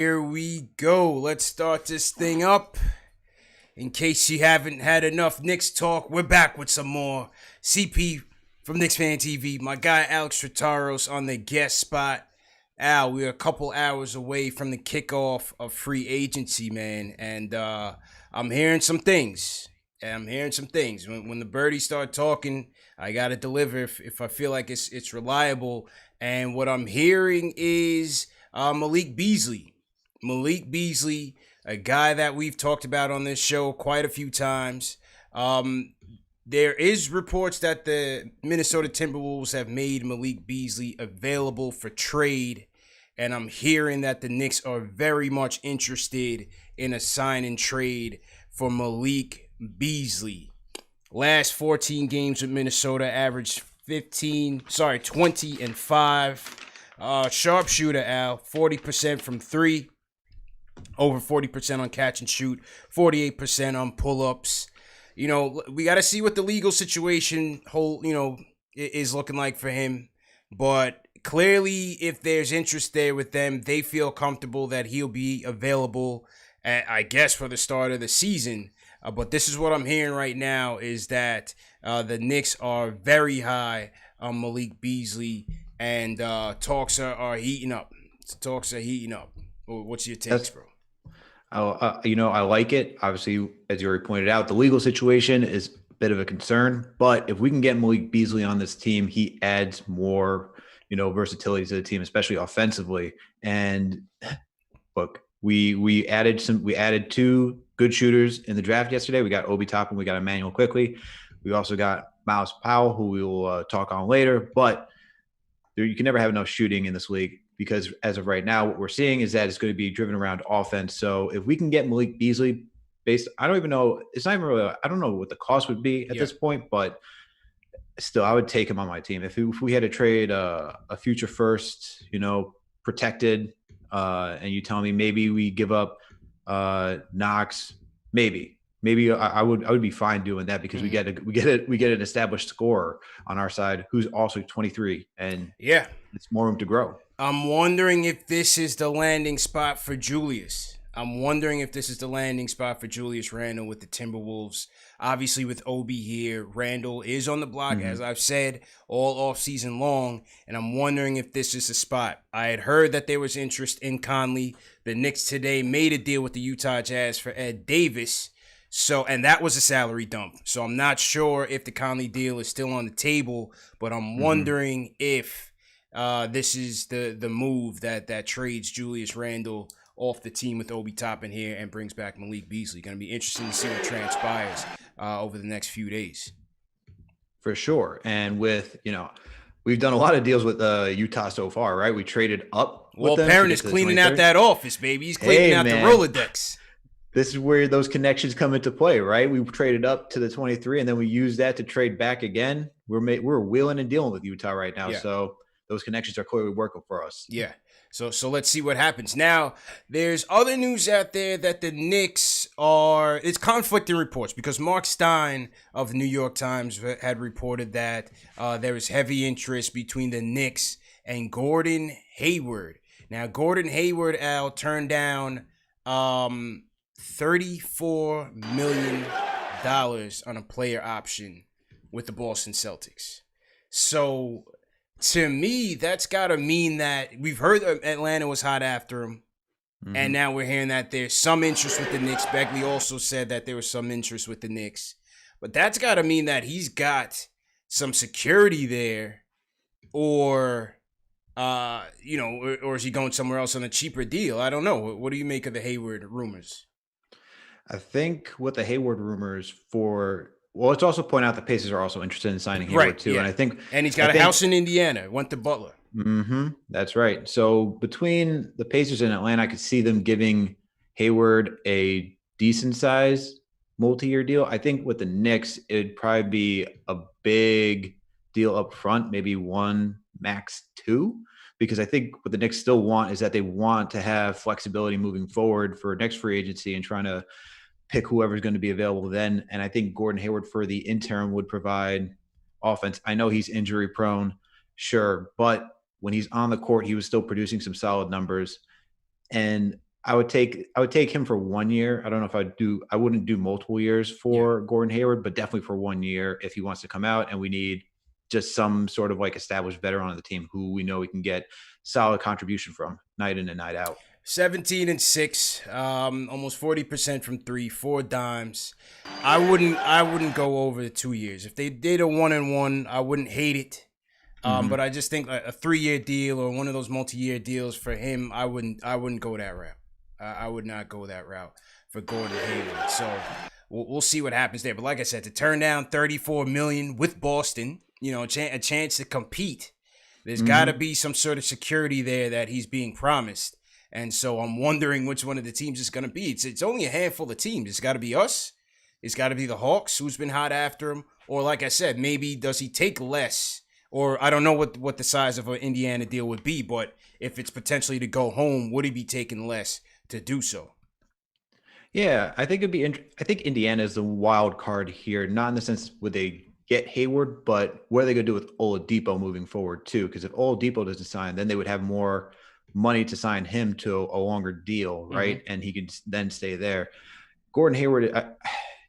Here we go. Let's start this thing up. In case you haven't had enough Knicks talk, we're back with some more. CP from KnicksFanTV, my guy Alex Trataros on the guest spot. Al, we're a couple hours away from the kickoff of free agency, man, and I'm hearing some things. When the birdies start talking, I gotta deliver if I feel like it's reliable. And what I'm hearing is Malik Beasley. Malik Beasley, a guy that we've talked about on this show quite a few times. There is reports that the Minnesota Timberwolves have made Malik Beasley available for trade, and I'm hearing that the Knicks are very much interested in a sign and trade for Malik Beasley. Last 14 games with Minnesota averaged 20 and 5. Sharpshooter, Al, 40% from three. Over 40% on catch and shoot, 48% on pull-ups. You know, we got to see what the legal situation is looking like for him. But clearly, if there's interest there with them, they feel comfortable that he'll be available, I guess, for the start of the season. But this is what I'm hearing right now is that the Knicks are very high on Malik Beasley, and talks are heating up. What's your takes, bro? I like it. Obviously, as you already pointed out, the legal situation is a bit of a concern. But if we can get Malik Beasley on this team, he adds more, versatility to the team, especially offensively. And look, we added two good shooters in the draft yesterday. We got Obi Toppin, we got Emmanuel Quickly. We also got Miles Powell, who we will talk on later. But you can never have enough shooting in this league, because as of right now, what we're seeing is that it's going to be driven around offense. So if we can get Malik Beasley I don't even know. It's not even really, I don't know what the cost would be at this point, but still, I would take him on my team. If we had to trade a future first, protected, and you tell me maybe we give up Knox, maybe I would be fine doing that, because we get an established scorer on our side who's also 23, and it's more room to grow. I'm wondering if this is the landing spot for Julius. Randle with the Timberwolves. Obviously, with Obi here, Randle is on the block, as I've said, all offseason long, and I'm wondering if this is a spot. I had heard that there was interest in Conley. The Knicks today made a deal with the Utah Jazz for Ed Davis, and that was a salary dump. So I'm not sure if the Conley deal is still on the table, but I'm wondering if this is the move that trades Julius Randle off the team with Obi Toppin here and brings back Malik Beasley. Going to be interesting to see what transpires over the next few days. For sure. And with, we've done a lot of deals with Utah so far, right? We traded up. Well, Perrin is cleaning out that office, baby. He's cleaning out the Rolodex. This is where those connections come into play, right? We traded up to the 23, and then we use that to trade back again. We're wheeling and dealing with Utah right now. Yeah. So those connections are clearly working for us. Yeah. So let's see what happens. Now, there's other news out there that the Knicks it's conflicting reports, because Mark Stein of the New York Times had reported that there is heavy interest between the Knicks and Gordon Hayward. Now, Gordon Hayward, Al, turned down $34 million on a player option with the Boston Celtics. So to me, that's got to mean that we've heard Atlanta was hot after him, and now we're hearing that there's some interest with the Knicks. Begley also said that there was some interest with the Knicks. But that's got to mean that he's got some security there, or is he going somewhere else on a cheaper deal? I don't know. What do you make of the Hayward rumors? I think with the Hayward rumors let's also point out the Pacers are also interested in signing Hayward too. Yeah. And he's got a house in Indiana. Went to Butler. That's right. So between the Pacers and Atlanta, I could see them giving Hayward a decent size multi-year deal. I think with the Knicks, it'd probably be a big deal up front, maybe one, max two, because I think what the Knicks still want is that they want to have flexibility moving forward for next free agency and trying to pick whoever's going to be available then. And I think Gordon Hayward for the interim would provide offense. I know he's injury prone, sure, but when he's on the court, he was still producing some solid numbers. And I would take him for 1 year. I don't know if I wouldn't do multiple years for Gordon Hayward, but definitely for 1 year if he wants to come out and we need just some sort of like established veteran on the team who we know we can get solid contribution from night in and night out. 17-6, almost 40% from three, 4 dimes. I wouldn't go over the 2 years. If they did a 1-1, I wouldn't hate it. But I just think a 3-year deal or one of those multi-year deals for him, I wouldn't go that route. I would not go that route for Gordon Hayward. So we'll see what happens there. But like I said, to turn down $34 million with Boston, a chance to compete, there's got to be some sort of security there that he's being promised. And so I'm wondering which one of the teams it's going to be. It's only a handful of teams. It's got to be us. It's got to be the Hawks, who's been hot after him. Or like I said, maybe does he take less? Or I don't know what the size of an Indiana deal would be, but if it's potentially to go home, would he be taking less to do so? Yeah, I think I think Indiana is the wild card here, not in the sense would they get Hayward, but what are they going to do with Oladipo moving forward too? Because if Oladipo doesn't sign, then they would have more money to sign him to a longer deal, right? And he could then stay there. Gordon Hayward,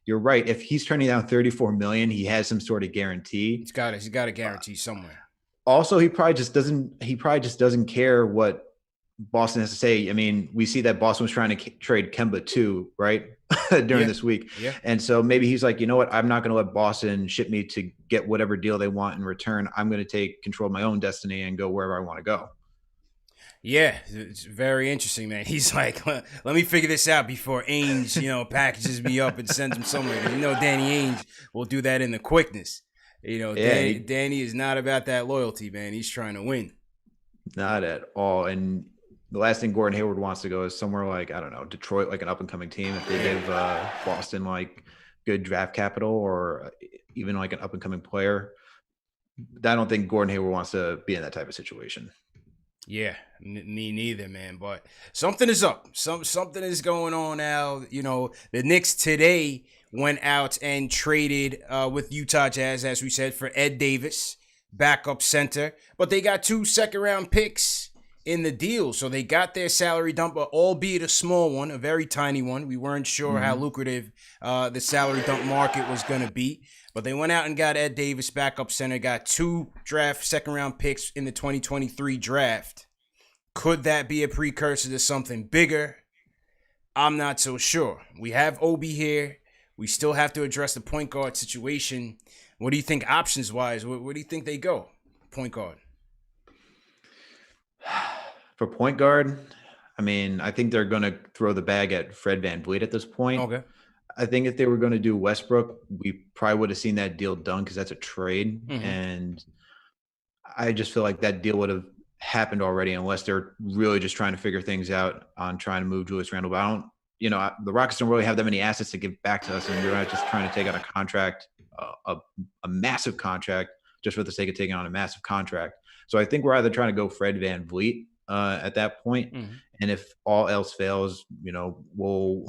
you're right. If he's turning down $34 million, he has some sort of guarantee. He's got a guarantee somewhere. Also, he probably just doesn't care what Boston has to say. I mean, we see that Boston was trying to trade Kemba too, right? During this week. Yeah. And so maybe he's like, you know what? I'm not going to let Boston ship me to get whatever deal they want in return. I'm going to take control of my own destiny and go wherever I want to go. Yeah, it's very interesting, man. He's like, let me figure this out before Ainge, packages me up and sends him somewhere. Danny Ainge will do that in the quickness. Danny is not about that loyalty, man. He's trying to win. Not at all. And the last thing Gordon Hayward wants to go is somewhere like, I don't know, Detroit, like an up-and-coming team. If they give Boston, like, good draft capital or even, like, an up-and-coming player, I don't think Gordon Hayward wants to be in that type of situation. Yeah, me neither, man. But something is up. Something is going on now. The Knicks today went out and traded with Utah Jazz, as we said, for Ed Davis, backup center. But they got 2 second-round picks in the deal. So they got their salary dump, albeit a small one, a very tiny one. We weren't sure how lucrative the salary dump market was going to be. But they went out and got Ed Davis, backup center, got 2 second-round picks in the 2023 draft. Could that be a precursor to something bigger? I'm not so sure. We have Obi here. We still have to address the point guard situation. What do you think options-wise? Where do you think they go, point guard? For point guard, I mean, I think they're going to throw the bag at Fred VanVleet at this point. Okay. I think if they were going to do Westbrook, we probably would have seen that deal done because that's a trade. And I just feel like that deal would have happened already unless they're really just trying to figure things out on trying to move Julius Randle. But I don't, the Rockets don't really have that many assets to give back to us. And we're not just trying to take on a contract, a massive contract just for the sake of taking on a massive contract. So I think we're either trying to go Fred VanVleet at that point. And if all else fails, we'll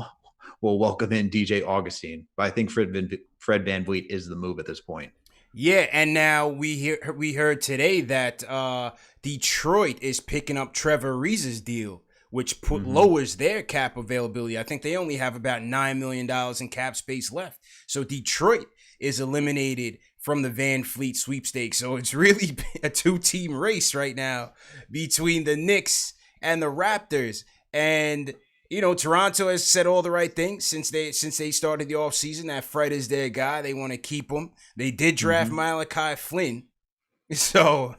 welcome in DJ Augustine. But I think Fred VanVleet is the move at this point. Yeah, and now we heard today that Detroit is picking up Trevor Ariza's deal, which lowers their cap availability. I think they only have about $9 million in cap space left. So Detroit is eliminated from the VanVleet sweepstakes. So it's really a 2-team race right now between the Knicks and the Raptors. And Toronto has said all the right things since they started the offseason. That Fred is their guy. They want to keep him. They did draft Malachi Flynn. So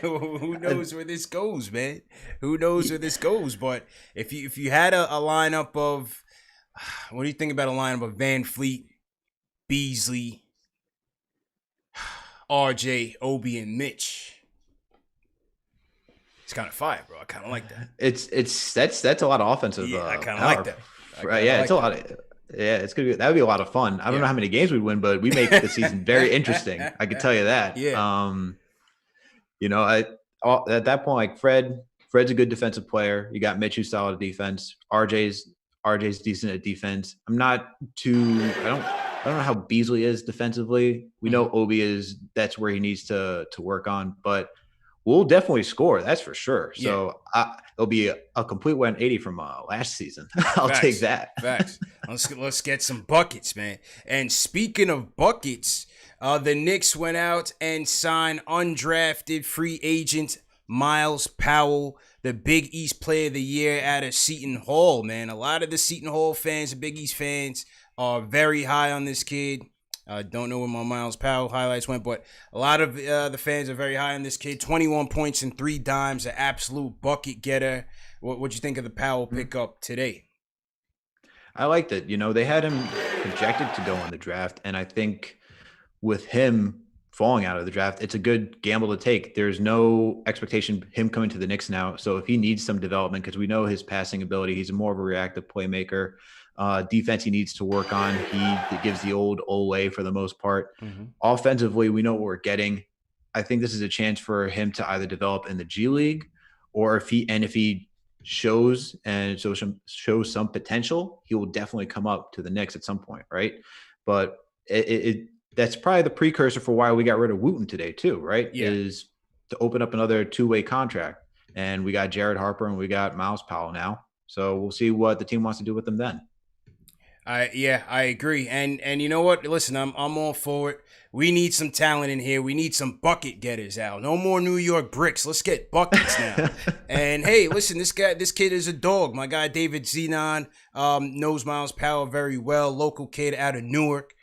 who knows where this goes, man? Who knows where this goes? But if you had a lineup of, what do you think about a lineup of VanVleet, Beasley, RJ, Obi, and Mitch? It's kind of fire, bro. I kind of like that. That's a lot of offensive. Yeah, I kind of like that. It's a lot of. Yeah, it's gonna be. That would be a lot of fun. I don't know how many games we'd win, but we make the season very interesting. I can tell you that. Yeah. At that point, like Fred's a good defensive player. You got Mitch who's solid at defense. RJ's decent at defense. I don't know how Beasley is defensively. We know Obi is. That's where he needs to work on, but we'll definitely score. That's for sure. Yeah. So it'll be a complete 180 from last season. I'll take Facts. that. Facts. Let's get some buckets, man. And speaking of buckets, the Knicks went out and signed undrafted free agent Miles Powell, the Big East Player of the Year out of Seton Hall, man. A lot of the Seton Hall fans, the Big East fans, are very high on this kid. I don't know where my Miles Powell highlights went, but a lot of the fans are very high on this kid. 21 points and 3 dimes, an absolute bucket getter. What'd you think of the Powell pickup today? I liked it. They had him projected to go in the draft, and I think with him falling out of the draft, it's a good gamble to take. There's no expectation him coming to the Knicks now. So if he needs some development, because we know his passing ability, he's more of a reactive playmaker. Defense he needs to work on. He gives the old Ole for the most part. Mm-hmm. Offensively, we know what we're getting. I think this is a chance for him to either develop in the G League, or if he shows some potential, he will definitely come up to the Knicks at some point, right? But that's probably the precursor for why we got rid of Wooten today too, right? Yeah. Is to open up another two-way contract. And we got Jared Harper and we got Miles Powell now. So we'll see what the team wants to do with them then. I agree. And you know what? Listen, I'm all for it. We need some talent in here. We need some bucket getters out. No more New York bricks. Let's get buckets now. And hey, listen, this kid is a dog. My guy David Zenon knows Miles Powell very well. Local kid out of Newark.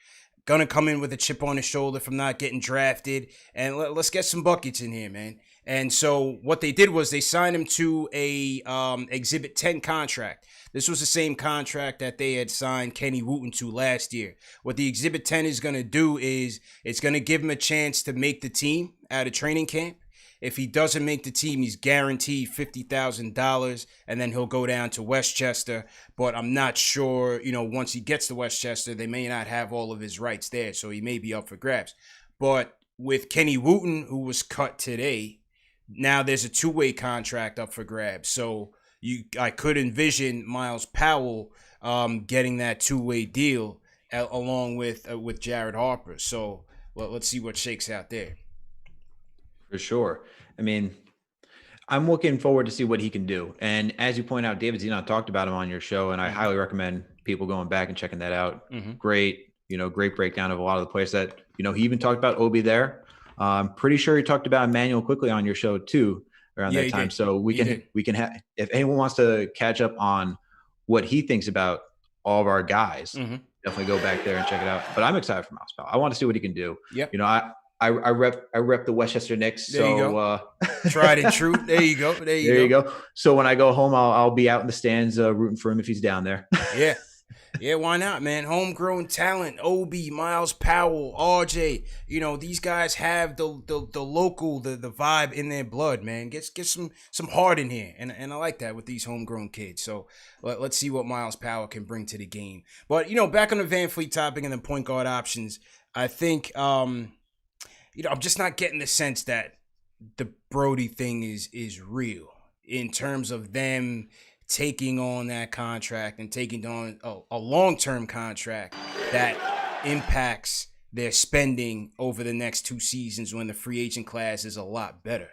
Gonna come in with a chip on his shoulder from not getting drafted. And let's get some buckets in here, man. And so what they did was they signed him to a Exhibit 10 contract. This was the same contract that they had signed Kenny Wooten to last year. What the Exhibit 10 is going to do is it's going to give him a chance to make the team out of training camp. If he doesn't make the team, he's guaranteed $50,000, and then he'll go down to Westchester. But I'm not sure, once he gets to Westchester, they may not have all of his rights there, so he may be up for grabs. But with Kenny Wooten, who was cut today, now there's a two-way contract up for grabs. So I could envision Miles Powell getting that two-way deal along with Jared Harper. So let's see what shakes out there. For sure. I mean, I'm looking forward to see what he can do. And as you point out, David Zenon talked about him on your show, and I highly recommend people going back and checking that out. Mm-hmm. Great breakdown of a lot of the players that, he even talked about Obi there. I'm pretty sure he talked about Emmanuel quickly on your show too around that time. Did. So we can have, if anyone wants to catch up on what he thinks about all of our guys, definitely go back there and check it out. But I'm excited for Miles Powell. I want to see what he can do. Yep. I rep the Westchester Knicks. There you go. Tried and true. There you go. There you go. So when I go home, I'll be out in the stands rooting for him if he's down there. Yeah. Yeah, why not, man? Homegrown talent, Obi, Miles Powell, RJ. These guys have the local, the vibe in their blood, man. Get some heart in here. And I like that with these homegrown kids. So let's see what Miles Powell can bring to the game. But, back on the Van Fleet topic and the point guard options, I think I'm just not getting the sense that the Brody thing is real in terms of them taking on that contract and taking on a long-term contract that impacts their spending over the next 2 seasons when the free agent class is a lot better.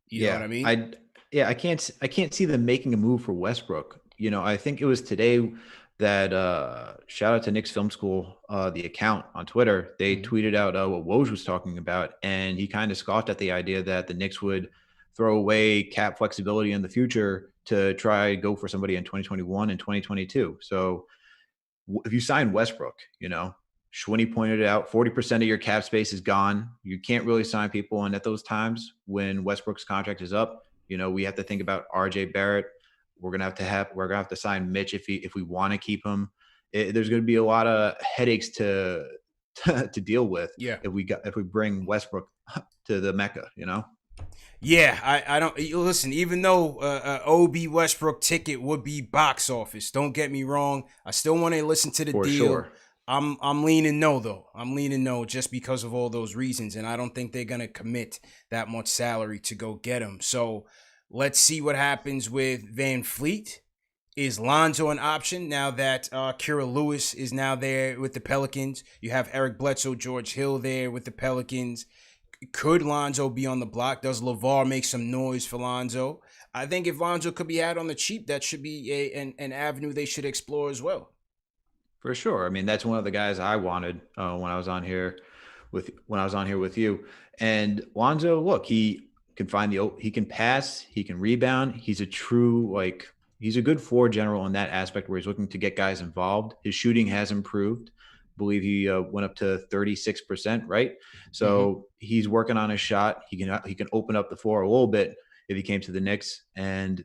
You know what I mean? I can't see them making a move for Westbrook. I think it was today that shout out to Knicks Film School, the account on Twitter. They tweeted out what Woj was talking about, and he kind of scoffed at the idea that the Knicks would throw away cap flexibility in the future to try go for somebody in 2021 and 2022. So if you sign Westbrook, Schwinney pointed it out, 40% of your cap space is gone. You can't really sign people. And at those times when Westbrook's contract is up, we have to think about RJ Barrett. We're going to have to sign Mitch if we want to keep him. There's going to be a lot of headaches to deal with. Yeah. If we bring Westbrook to the Mecca, Yeah, I don't listen. Even though OB Westbrook ticket would be box office, don't get me wrong. I still want to listen to the deal. Sure. I'm leaning no though. I'm leaning no just because of all those reasons, and I don't think they're gonna commit that much salary to go get him. So let's see what happens with Van Fleet. Is Lonzo an option now that Kira Lewis is now there with the Pelicans? You have Eric Bledsoe, George Hill there with the Pelicans. could Lonzo be on the block? Does LeVar make some noise for Lonzo? I think if Lonzo could be had on the cheap, that should be an avenue they should explore as well. For sure. I mean, that's one of the guys I wanted when I was on here with you. And Lonzo, look, he can pass, he can rebound. He's a true he's a good floor general in that aspect where he's looking to get guys involved. His shooting has improved. I believe he went up to 36%, right? So he's working on his shot. He can open up the floor a little bit if he came to the Knicks. And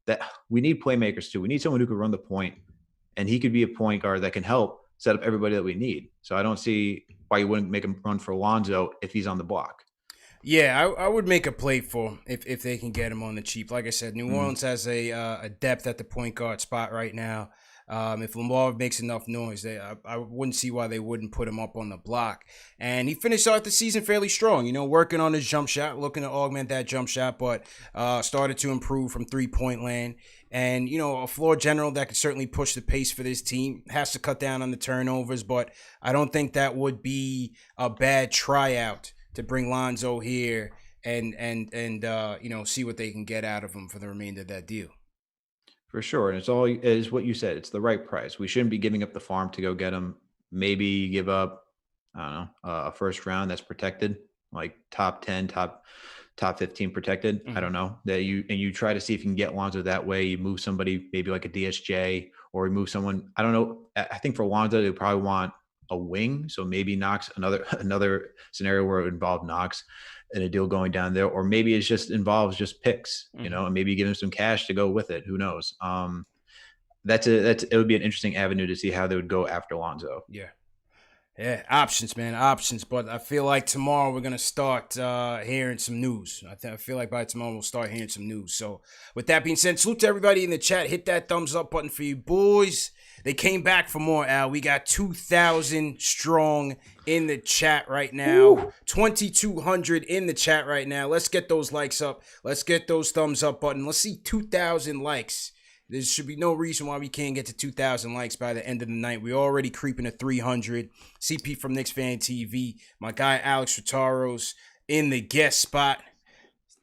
that we need playmakers too. We need someone who can run the point. And he could be a point guard that can help set up everybody that we need. So I don't see why you wouldn't make him run for Lonzo if he's on the block. Yeah, I would make a play for him if they can get him on the cheap. Like I said, New Orleans has a depth at the point guard spot right now. If Lamar makes enough noise, I wouldn't see why they wouldn't put him up on the block. And he finished out the season fairly strong, working on his jump shot, looking to augment that jump shot, but started to improve from three-point land. And, a floor general that could certainly push the pace for this team. Has to cut down on the turnovers, but I don't think that would be a bad tryout to bring Lonzo here and see what they can get out of him for the remainder of that deal. For sure. And it is what you said. It's the right price. We shouldn't be giving up the farm to go get him. Maybe give up, I don't know, a first round that's protected, like top 10, top 15 protected. I don't know that you try to see if you can get Lonzo that way. You move somebody maybe like a DSJ or you move someone. I don't know. I think for Lonzo, they probably want a wing. So maybe Knox, another scenario where it would involve Knox in a deal going down there, or maybe it just involves just picks, and maybe give him some cash to go with it. Who knows? It would be an interesting avenue to see how they would go after Lonzo. Yeah, options, man, options. But I feel like tomorrow we're going to start hearing some news. I feel like by tomorrow we'll start hearing some news. So with that being said, salute to everybody in the chat. Hit that thumbs up button for you boys. They came back for more, Al. We got 2,000 strong in the chat right now. 2,200 in the chat right now. Let's get those likes up. Let's get those thumbs up button. Let's see 2,000 likes. There should be no reason why we can't get to 2,000 likes by the end of the night. We're already creeping to 300. CP from KnicksFanTV. My guy Alex Rotaros in the guest spot.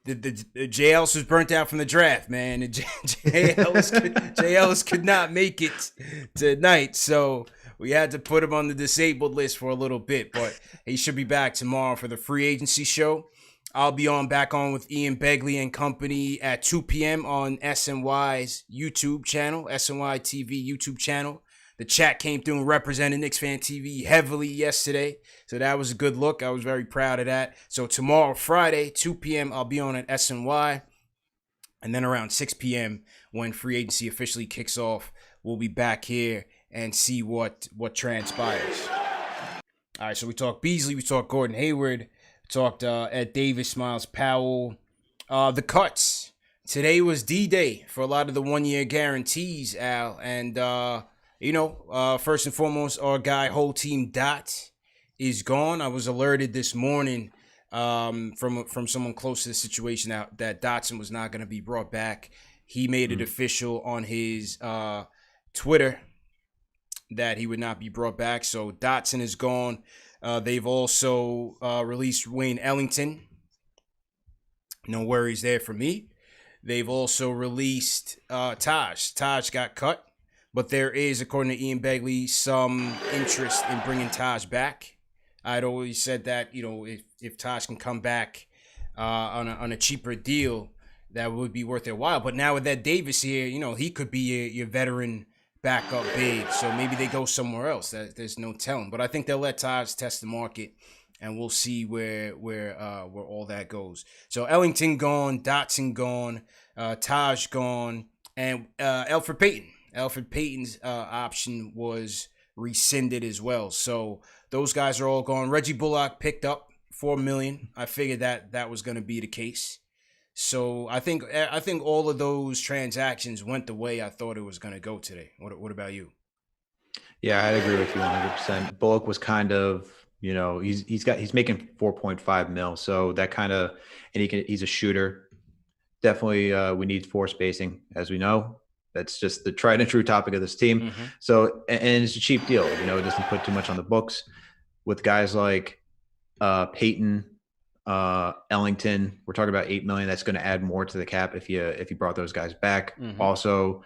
The J. Ellis was burnt out from the draft, man. J. Ellis could not make it tonight, so we had to put him on the disabled list for a little bit. But he should be back tomorrow for the free agency show. I'll be back on with Ian Begley and company at 2 p.m. on SNY's YouTube channel, SNY TV YouTube channel. The chat came through and represented KnicksFanTV heavily yesterday, so that was a good look. I was very proud of that. So tomorrow, Friday, 2 p.m., I'll be on at SNY. And then around 6 p.m., when free agency officially kicks off, we'll be back here and see what transpires. All right, so we talked Beasley, we talked Gordon Hayward, talked Ed Davis, Miles Powell. The cuts. Today was D-Day for a lot of the one-year guarantees, Al. And, first and foremost, our guy, whole team Dot, is gone. I was alerted this morning from someone close to the situation that Dotson was not going to be brought back. He made it official on his Twitter that he would not be brought back. So Dotson is gone. They've also released Wayne Ellington. No worries there for me. They've also released Taj. Taj got cut, but there is, according to Ian Begley, some interest in bringing Taj back. I'd always said that, if Taj can come back on a cheaper deal, that would be worth their while. But now with Ed Davis here, he could be your veteran backup big. So maybe they go somewhere else. There's no telling. But I think they'll let Taj test the market, and we'll see where all that goes. So Ellington gone, Dotson gone, Taj gone, and Elfrid Payton. Elfrid Payton's option was rescinded as well. So those guys are all gone. Reggie Bullock picked up $4 million. I figured that was going to be the case. So I think all of those transactions went the way I thought it was going to go today. What about you? Yeah, I'd agree with you 100%. Bullock was kind of, he's making 4.5 mil. So that kind of, and he's a shooter. Definitely, we need floor spacing, as we know. That's just the tried and true topic of this team. Mm-hmm. So, and it's a cheap deal. It doesn't put too much on the books. With guys like Peyton, Ellington, we're talking about $8 million. That's going to add more to the cap if you brought those guys back. Mm-hmm. Also,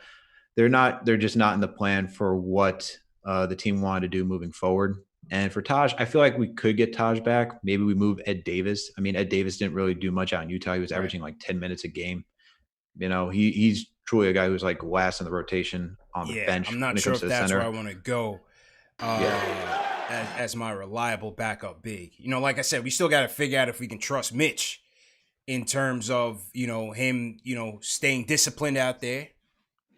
they're just not in the plan for what the team wanted to do moving forward. And for Taj, I feel like we could get Taj back. Maybe we move Ed Davis. I mean, Ed Davis didn't really do much out in Utah. He was averaging like 10 minutes a game. You know, he's truly a guy who's like last in the rotation on the bench. I'm not sure if that's where I want to go as my reliable backup big. You know, like I said, we still got to figure out if we can trust Mitch in terms of, you know, him, you know, staying disciplined out there.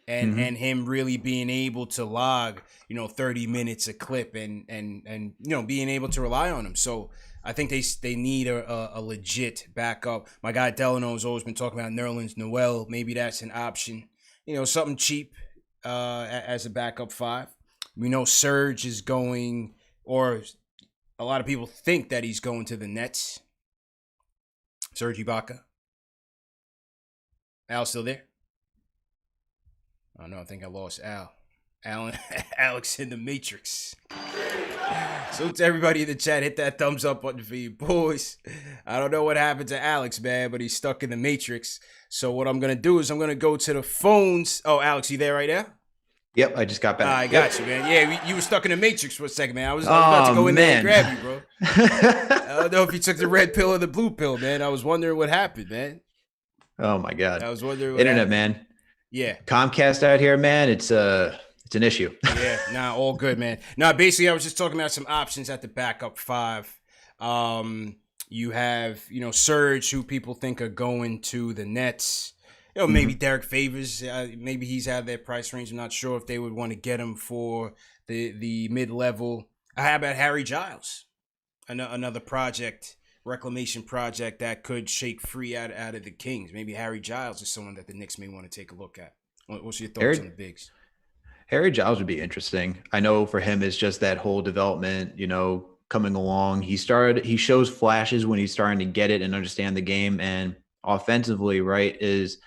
And him really being able to log, you know, 30 minutes a clip and you know, being able to rely on him. So I think they need a legit backup. My guy Delano has always been talking about Nerlens Noel. Maybe that's an option. You know, something cheap as a backup 5. We know Serge is going, or a lot of people think that he's going to the Nets. Serge Ibaka. Al still there? Oh no, I think I lost Al. Alex in the Matrix. So to everybody in the chat, hit that thumbs up button for you boys. I don't know what happened to Alex, man, but he's stuck in the Matrix. So what I'm going to do is I'm going to go to the phones. Oh, Alex, you there right now? Yep, I just got back. I got you, man. Yeah, you were stuck in the Matrix for a second, man. I was about to go in there and grab you, bro. I don't know if you took the red pill or the blue pill, man. I was wondering what happened, man. Oh, my God. I was wondering what Internet, happened. man. Yeah. Comcast out here, man. It's an issue. Yeah, nah, all good, man. Nah, basically, I was just talking about some options at the backup 5. You have, you know, Serge, who people think are going to the Nets. You know, maybe Derek Favors. Maybe he's out of their price range. I'm not sure if they would want to get him for the mid-level. How about Harry Giles? Another project, reclamation project that could shake free out of the Kings. Maybe Harry Giles is someone that the Knicks may want to take a look at. What's your thoughts on the bigs? Harry Giles would be interesting. I know for him, it's just that whole development, you know, coming along. He shows flashes when he's starting to get it and understand the game. And offensively, right, is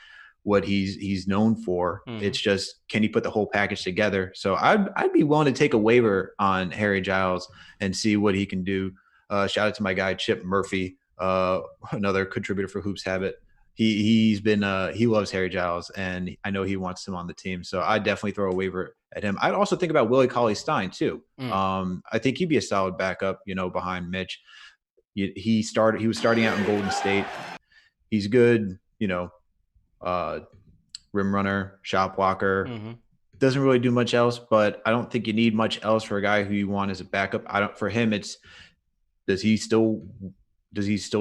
what he's known for. It's just, can he put the whole package together? So I'd be willing to take a waiver on Harry Giles and see what he can do. Shout out to my guy, Chip Murphy, another contributor for Hoops Habit. He loves Harry Giles, and I know he wants him on the team. So I'd definitely throw a waiver at him. I'd also think about Willie Cauley-Stein too. I think he'd be a solid backup, you know, behind Mitch. He was starting out in Golden State. He's good, you know, rim runner, shot blocker. Doesn't really do much else, but I don't think you need much else for a guy who you want as a backup. For him, it's, does he still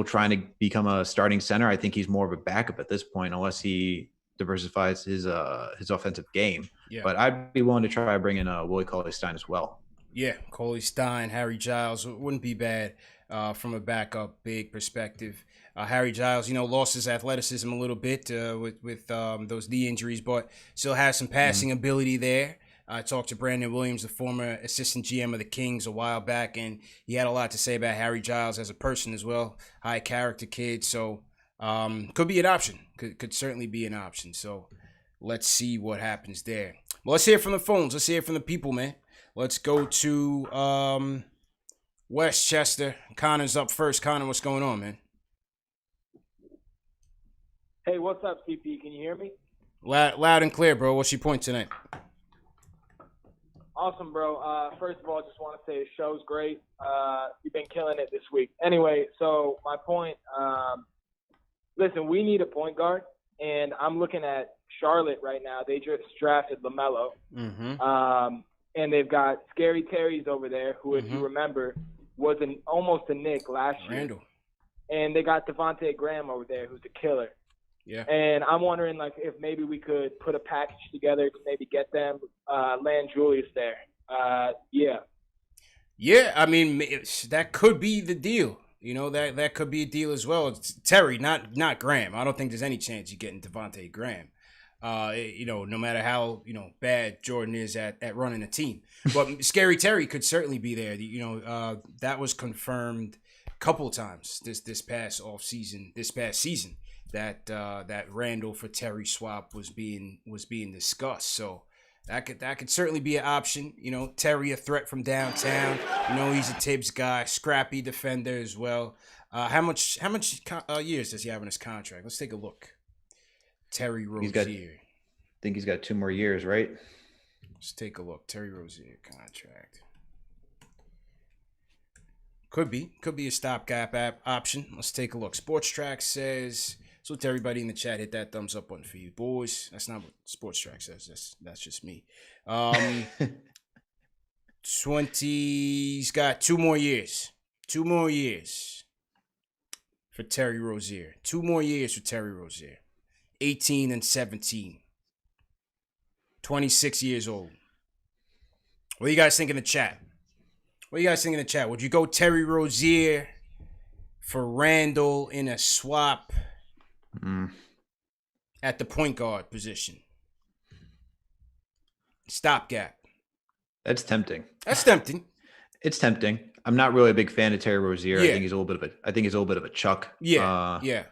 trying to become a starting center? I think he's more of a backup at this point, unless he diversifies his offensive game. Yeah. But I'd be willing to try bringing Willie Cauley-Stein as well. Yeah, Cauley-Stein, Harry Giles wouldn't be bad from a backup big perspective. Harry Giles, you know, lost his athleticism a little bit with those knee injuries, but still has some passing ability there. I talked to Brandon Williams, the former assistant GM of the Kings, a while back, and he had a lot to say about Harry Giles as a person as well. High character kid, so could be an option. Could certainly be an option. So let's see what happens there. Well, let's hear from the phones. Let's hear from the people, man. Let's go to Westchester. Connor's up first. Connor, what's going on, man? Hey, what's up, CP? Can you hear me? Loud and clear, bro. What's your point tonight? Awesome, bro. First of all, I just want to say the show's great. You've been killing it this week. Anyway, so my point, listen, we need a point guard, and I'm looking at Charlotte right now. They just drafted LaMelo, and they've got Scary Terry's over there, who, if you remember, was almost a Knick last year. And they got Devontae Graham over there, who's a killer. Yeah. And I'm wondering, like, if maybe we could put a package together to maybe get them land Julius there. Yeah, I mean, that could be the deal. You know, that could be a deal as well. It's Terry, not Graham. I don't think there's any chance you're getting Devontae Graham. You know, no matter how, you know, bad Jordan is at running a team. But Scary Terry could certainly be there. You know, that was confirmed a couple times this past season. That Randall for Terry swap was being discussed. So That could certainly be an option. You know, Terry, a threat from downtown. You know, he's a Tibbs guy, scrappy defender as well. How much years does he have in his contract? Let's take a look. Terry Rozier. I think he's got 2 more years, right? Let's take a look. Terry Rozier contract. Could be a stopgap option. Let's take a look. Sports Track says. So to everybody in the chat, hit that thumbs up button for you boys. That's not what Sports Track says. That's just me. 20's got 2 more years. 2 more years for Terry Rozier. 2 more years for Terry Rozier. 18 and 17. 26 years old. What do you guys think in the chat? Would you go Terry Rozier for Randall in a swap at the point guard position? Stopgap. That's tempting. It's tempting. I'm not really a big fan of Terry Rozier. Yeah. I think he's a little bit of a chuck. Yeah.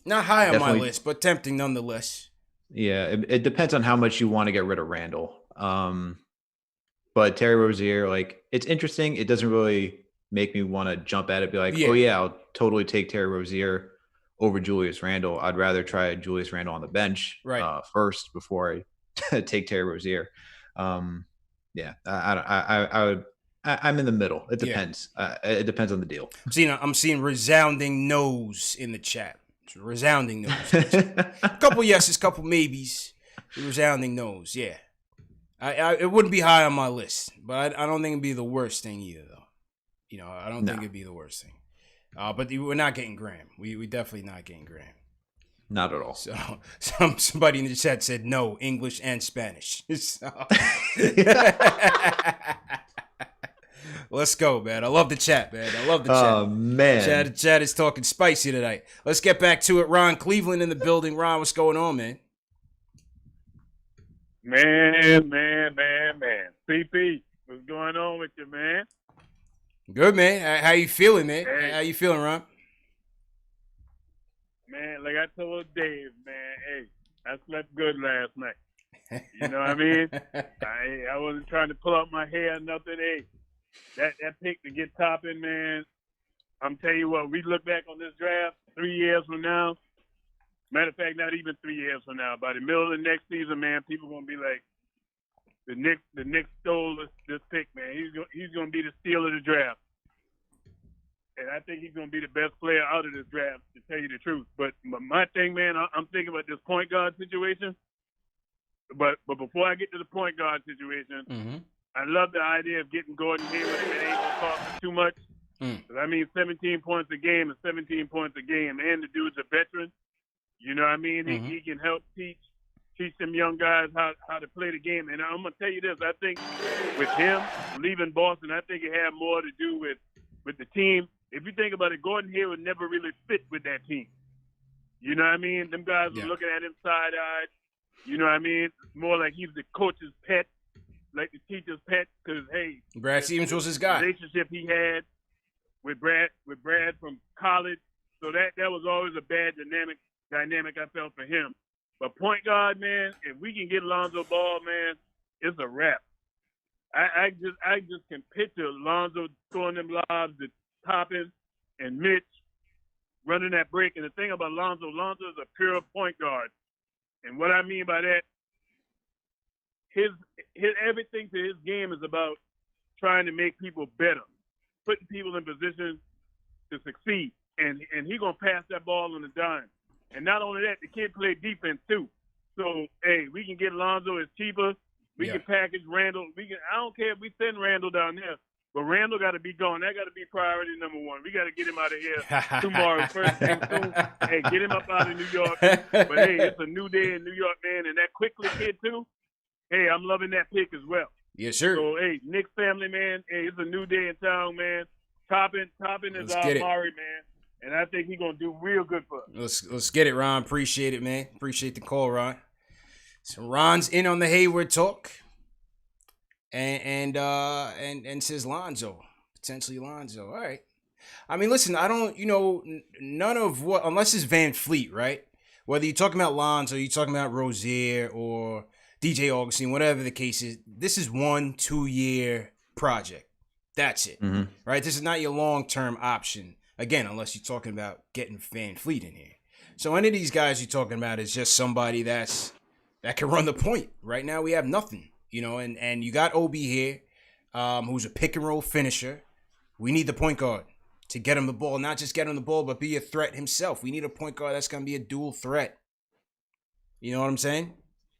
Not high on my list, but tempting nonetheless. Yeah, it depends on how much you want to get rid of Randall. But Terry Rozier, like, it's interesting. It doesn't really make me want to jump at it, be like, oh yeah, I'll totally take Terry Rozier over Julius Randle. I'd rather try Julius Randle on the bench first before I take Terry Rozier. I'm in the middle. It depends. It depends on the deal. I'm seeing resounding no's in the chat. Resounding no's. A couple yeses, couple maybes. Resounding no's. Yeah. It wouldn't be high on my list, but I don't think it'd be the worst thing either, though. You know, I don't think it'd be the worst thing. But we're not getting Graham. We definitely not getting Graham. Not at all. So somebody in the chat said no, English and Spanish. So. Let's go, man. I love the chat, man. Oh, man. Chat is talking spicy tonight. Let's get back to it. Ron Cleveland in the building. Ron, what's going on, man? Man. CP, what's going on with you, man? Good, man. How you feeling, man? Hey. How you feeling, Ron? Man, like I told Dave, man, hey, I slept good last night. You know what I mean? I wasn't trying to pull out my hair or nothing. Hey, that pick to get Toppin, man, I'm telling you what, we look back on this draft 3 years from now. Matter of fact, not even 3 years from now. By the middle of the next season, man, people are gonna be like, the Knicks stole this pick, man. He's gonna be the steal of the draft, and I think he's gonna be the best player out of this draft, to tell you the truth. But my thing, man, I'm thinking about this point guard situation. But before I get to the point guard situation, I love the idea of getting Gordon Hayward if it ain't gonna cost us too much. 'Cause I mean, 17 points a game is 17 points a game, and the dude's a veteran. You know what I mean? He can help teach them young guys how to play the game. And I'm going to tell you this. I think with him leaving Boston, I think it had more to do with the team. If you think about it, Gordon Hayward never really fit with that team. You know what I mean? Them guys were looking at him side-eyed. You know what I mean? It's more like he's the coach's pet, like the teacher's pet, because, hey, Brad Stevens was his guy. Relationship he had with Brad from college. So that was always a bad dynamic I felt for him. But point guard, man, if we can get Lonzo Ball, man, it's a wrap. I just can picture Lonzo throwing them lobs to Toppin and Mitch running that break. And the thing about Lonzo is a pure point guard. And what I mean by that, his everything to his game is about trying to make people better, putting people in positions to succeed. And he's going to pass that ball on the dime. And not only that, the kid played defense too. So, hey, we can get Lonzo. It's cheaper. We can package Randall. I don't care if we send Randall down there, but Randall got to be gone. That got to be priority number one. We got to get him out of here tomorrow. First thing soon. Hey, get him up out of New York. But, hey, it's a new day in New York, man. And that Quickly kid too, hey, I'm loving that pick as well. Yes, sir. So, hey, Knicks family, man, hey, it's a new day in town, man. Toppin is our Mari, man. And I think he's going to do real good for us. Let's get it, Ron. Appreciate it, man. Appreciate the call, Ron. So Ron's in on the Hayward talk. And says Lonzo. Potentially Lonzo. All right. I mean, listen, I don't, none of what, unless it's Van Fleet, right? Whether you're talking about Lonzo, you're talking about Rozier, or, DJ Augustine, whatever the case is. This is 1-2 year project. That's it, right? This is not your long-term option. Again, unless you're talking about getting Van Fleet in here. So any of these guys you're talking about is just somebody that can run the point. Right now we have nothing, and you got Obi here, who's a pick and roll finisher. We need the point guard to get him the ball, not just get him the ball, but be a threat himself. We need a point guard that's going to be a dual threat. You know what I'm saying?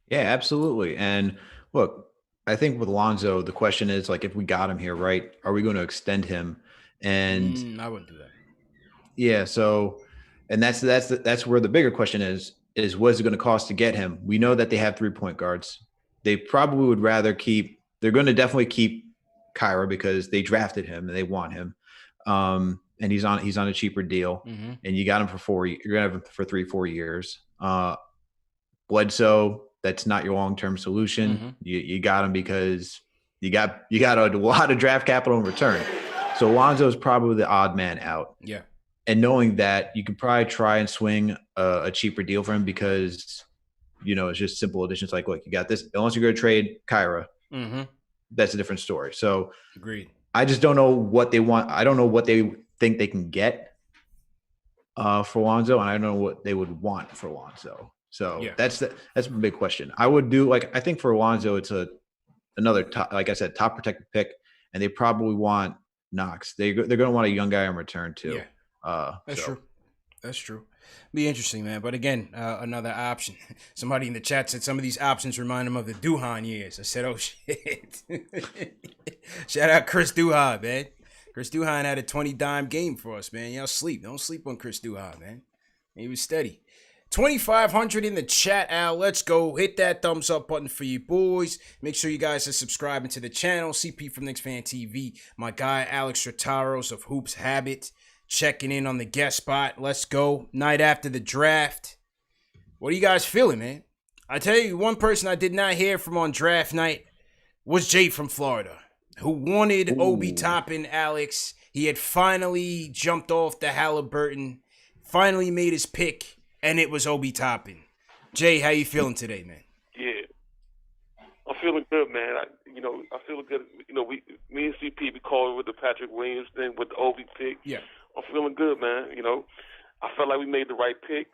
Yeah, absolutely. And look, I think with Lonzo, the question is like, if we got him here, right, are we going to extend him? And I wouldn't do that. Yeah. So, and that's where the bigger question is what is it going to cost to get him? We know that they have 3 point guards. They probably would rather they're going to definitely keep Kyra because they drafted him and they want him. And he's on a cheaper deal, and you got him for 4 years. You're going to have him for 3-4 years. Bledsoe, that's not your long-term solution. You got him because you got a lot of draft capital in return. So Lonzo is probably the odd man out. Yeah. And knowing that, you could probably try and swing a cheaper deal for him because, it's just simple additions. Like, look, you got this. Unless you're going to trade Kyra, that's a different story. So agreed. I just don't know what they want. I don't know what they think they can get for Lonzo, and I don't know what they would want for Lonzo. So that's a big question. I would do I think for Lonzo, it's another top, like I said, top protected pick, and they probably want Knox. They're going to want a young guy in return too. Yeah, that's true. That's true. Be interesting, man. But again, another option. Somebody in the chat said some of these options remind them of the Duhan years. I said, oh shit. Shout out Chris Duhan, man. Chris Duhan had a 20-dime game for us, man. Y'all sleep. Don't sleep on Chris Duhan, man. He was steady. 2,500 in the chat, Al. Let's go. Hit that thumbs up button for you boys. Make sure you guys are subscribing to the channel. CP from KnicksFanTV. My guy, Alex Rotaros of Hoops Habit, checking in on the guest spot. Let's go. Night after the draft. What are you guys feeling, man? I tell you, one person I did not hear from on draft night was Jay from Florida, who wanted Obi Toppin, Alex. He had finally jumped off the Halliburton, finally made his pick, and it was Obi Toppin. Jay, how you feeling today, man? Yeah, I'm feeling good, man. I feel good. Me and CP, we called with the Patrick Williams thing with the Obi pick. Yeah. I'm feeling good, man. I felt like we made the right pick.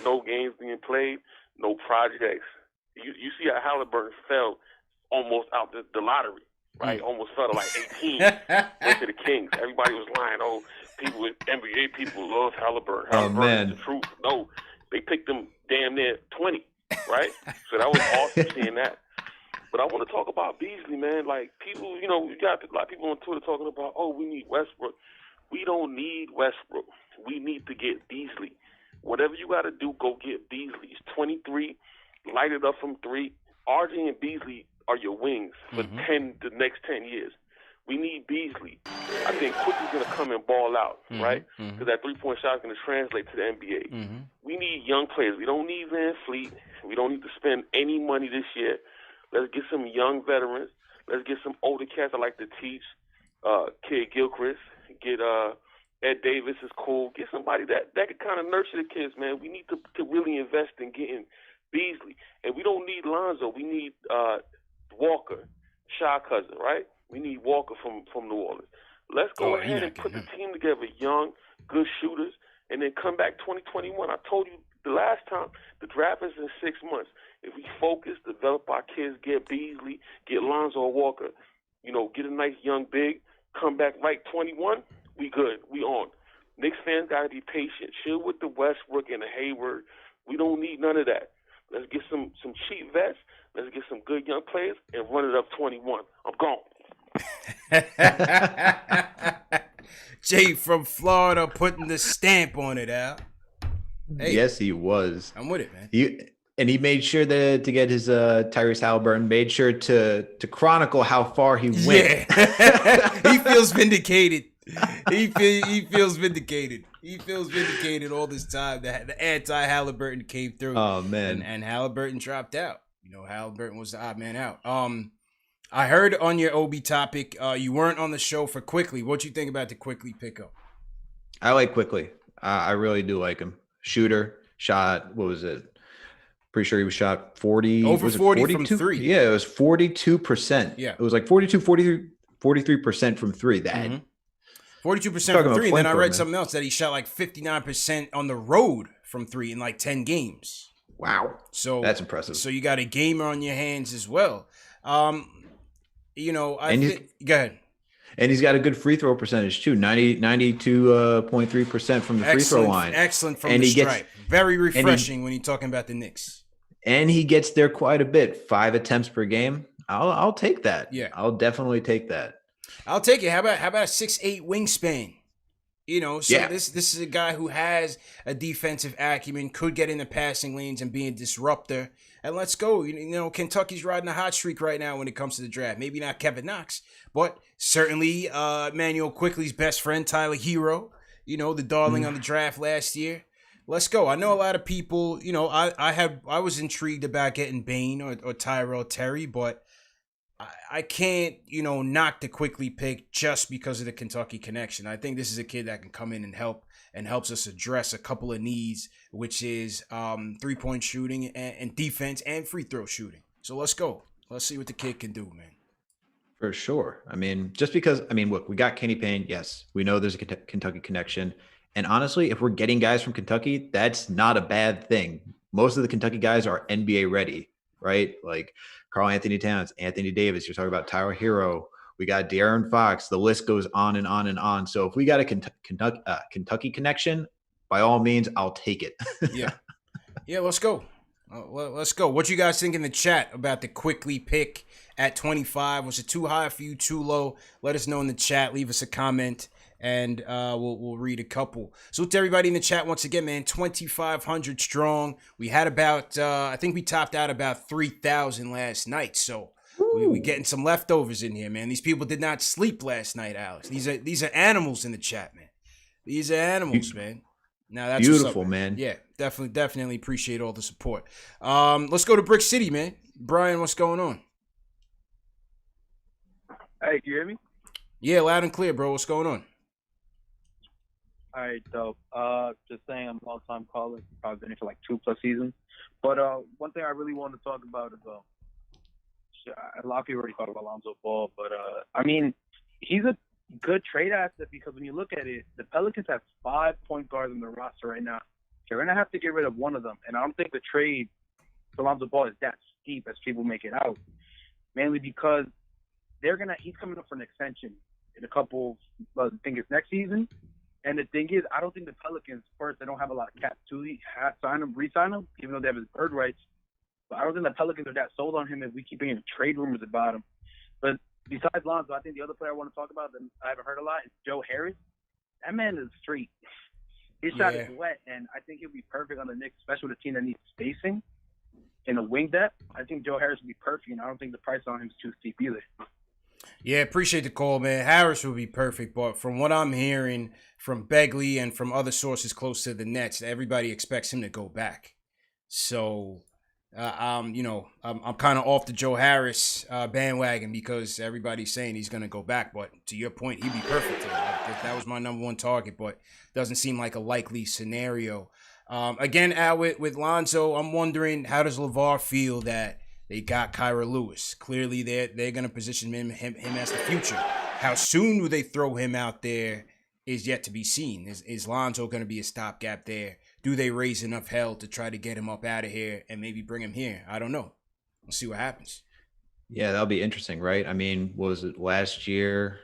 No games being played, no projects. You see how Halliburton fell almost out the lottery, right? Almost fell to like 18. Went to the Kings. Everybody was lying. Oh, NBA people love Halliburton. Halliburton is the truth. No, they picked him damn near 20, right? So that was awesome seeing that. But I want to talk about Beasley, man. Like, people, you got a lot of people on Twitter talking about, oh, we need Westbrook. We don't need Westbrook. We need to get Beasley. Whatever you got to do, go get Beasley. He's 23. Light it up from 3. RJ and Beasley are your wings for the next 10 years. We need Beasley. I think Quickly's going to come and ball out, right? Because that three-point shot is going to translate to the NBA. We need young players. We don't need Van Fleet. We don't need to spend any money this year. Let's get some young veterans. Let's get some older cats I like to teach. Kid Gilchrist. Get Ed Davis is cool. Get somebody that can kind of nurture the kids, man. We need to really invest in getting Beasley. And we don't need Lonzo. We need Walker, Shy Cousin, right? We need Walker from New Orleans. Let's go ahead and put the team together, young, good shooters, and then come back 2021. I told you the last time, the draft is in 6 months. If we focus, develop our kids, get Beasley, get Lonzo or Walker, get a nice young big, come back right 21, we good. We on. Knicks fans got to be patient. Chill with the Westbrook and the Hayward. We don't need none of that. Let's get some cheap vets. Let's get some good young players and run it up 21. I'm gone. Jay from Florida putting the stamp on it, Al. Hey, yes, he was. I'm with it, man. He made sure to get his Tyrese Halliburton, made sure to chronicle how far he went. Yeah. He feels vindicated. He feels vindicated. He feels vindicated all this time. The anti-Halliburton came through. Oh, man. And Halliburton dropped out. Halliburton was the odd man out. I heard on your Obi topic, you weren't on the show for Quickly. What you think about the Quickly pickup? I like Quickly. I really do like him. Shooter, shot, what was it? Pretty sure he was shot 40. Over was it 40 42? from three. Yeah, it was 42%. Yeah. It was like 42, 43% from three. That 42% Talking from about three. And then I flamethrower, read man. something else that he shot like 59% on the road from three in like 10 games. wow. So That's impressive. So you got a gamer on your hands as well. You know, I And think. Go ahead. And he's got a good free throw percentage too, 92.3% from the free throw line. Excellent from And the he gets- stripe. Very refreshing when you're talking about the Knicks. And he gets there quite a bit. 5 attempts per game. I'll take that. Yeah. I'll definitely take that. I'll take it. How about a 6'8" wingspan? You know, so Yeah. this is a guy who has a defensive acumen, could get in the passing lanes and be a disruptor. And let's go. You know, Kentucky's riding a hot streak right now when it comes to the draft. Maybe not Kevin Knox, but certainly Emmanuel Quickly's best friend, Tyler Hero. You know, the darling on the draft last year. Let's go. I know a lot of people, you know, I was intrigued about getting Bane or Tyrell Terry, but I can't, you know, knock the Quickly pick just because of the Kentucky connection. I think this is a kid that can come in and helps us address a couple of needs, which is 3-point shooting and defense and free throw shooting. So let's go. Let's see what the kid can do, man. For sure. I mean, just because, look, we got Kenny Payne. Yes, we know there's a Kentucky connection. And honestly, if we're getting guys from Kentucky, that's not a bad thing. Most of the Kentucky guys are NBA ready, right? Like Karl Anthony Towns, Anthony Davis. You're talking about Tyler Hero. We got De'Aaron Fox. The list goes on and on and on. So if we got a Kentucky connection, by all means, I'll take it. Yeah, let's go. Let's go. What you guys think in the chat about the Quickly pick at 25? Was it too high for you, too low? Let us know in the chat. Leave us a comment, and we'll read a couple. So to everybody in the chat, once again, man, 2,500 strong. We had about, I think we topped out about 3,000 last night. So we getting some leftovers in here, man. These people did not sleep last night, Alex. These are animals in the chat, man. These are animals, man. Now that's beautiful, what's up, man. Yeah, definitely appreciate all the support. Let's go to Brick City, man. Brian, what's going on? Hey, can you hear me? Yeah, loud and clear, bro. What's going on? All right, dope. Just saying I'm a long-time caller. I've been here for like 2+ seasons. But one thing I really want to talk about is, a lot of people already talked about Lonzo Ball, but he's a good trade asset because when you look at it, the Pelicans have 5 point guards on their roster right now. They're going to have to get rid of one of them. And I don't think the trade for Lonzo Ball is that steep as people make it out, mainly because he's coming up for an extension in a couple, I think it's next season. And the thing is, I don't think the Pelicans, first, they don't have a lot of cap to re-sign him, even though they have his bird rights. But I don't think the Pelicans are that sold on him if we keep hearing trade rumors about him. But besides Lonzo, I think the other player I want to talk about that I haven't heard a lot is Joe Harris. That man is street. His shot is wet, and I think he'll be perfect on the Knicks, especially with a team that needs spacing in the wing depth. I think Joe Harris would be perfect, and I don't think the price on him is too steep either. Yeah, appreciate the call, man. Harris would be perfect, but from what I'm hearing from Begley and from other sources close to the Nets, everybody expects him to go back. So, I'm kind of off the Joe Harris bandwagon because everybody's saying he's going to go back. But to your point, he'd be perfect. That was my number one target, but doesn't seem like a likely scenario. Again, Al, with Lonzo, I'm wondering, how does LeVar feel that they got Kyra Lewis? Clearly, they're going to position him as the future. How soon do they throw him out there is yet to be seen. Is Lonzo going to be a stopgap there? Do they raise enough hell to try to get him up out of here and maybe bring him here? I don't know. We'll see what happens. Yeah, that'll be interesting, right? Was it last year?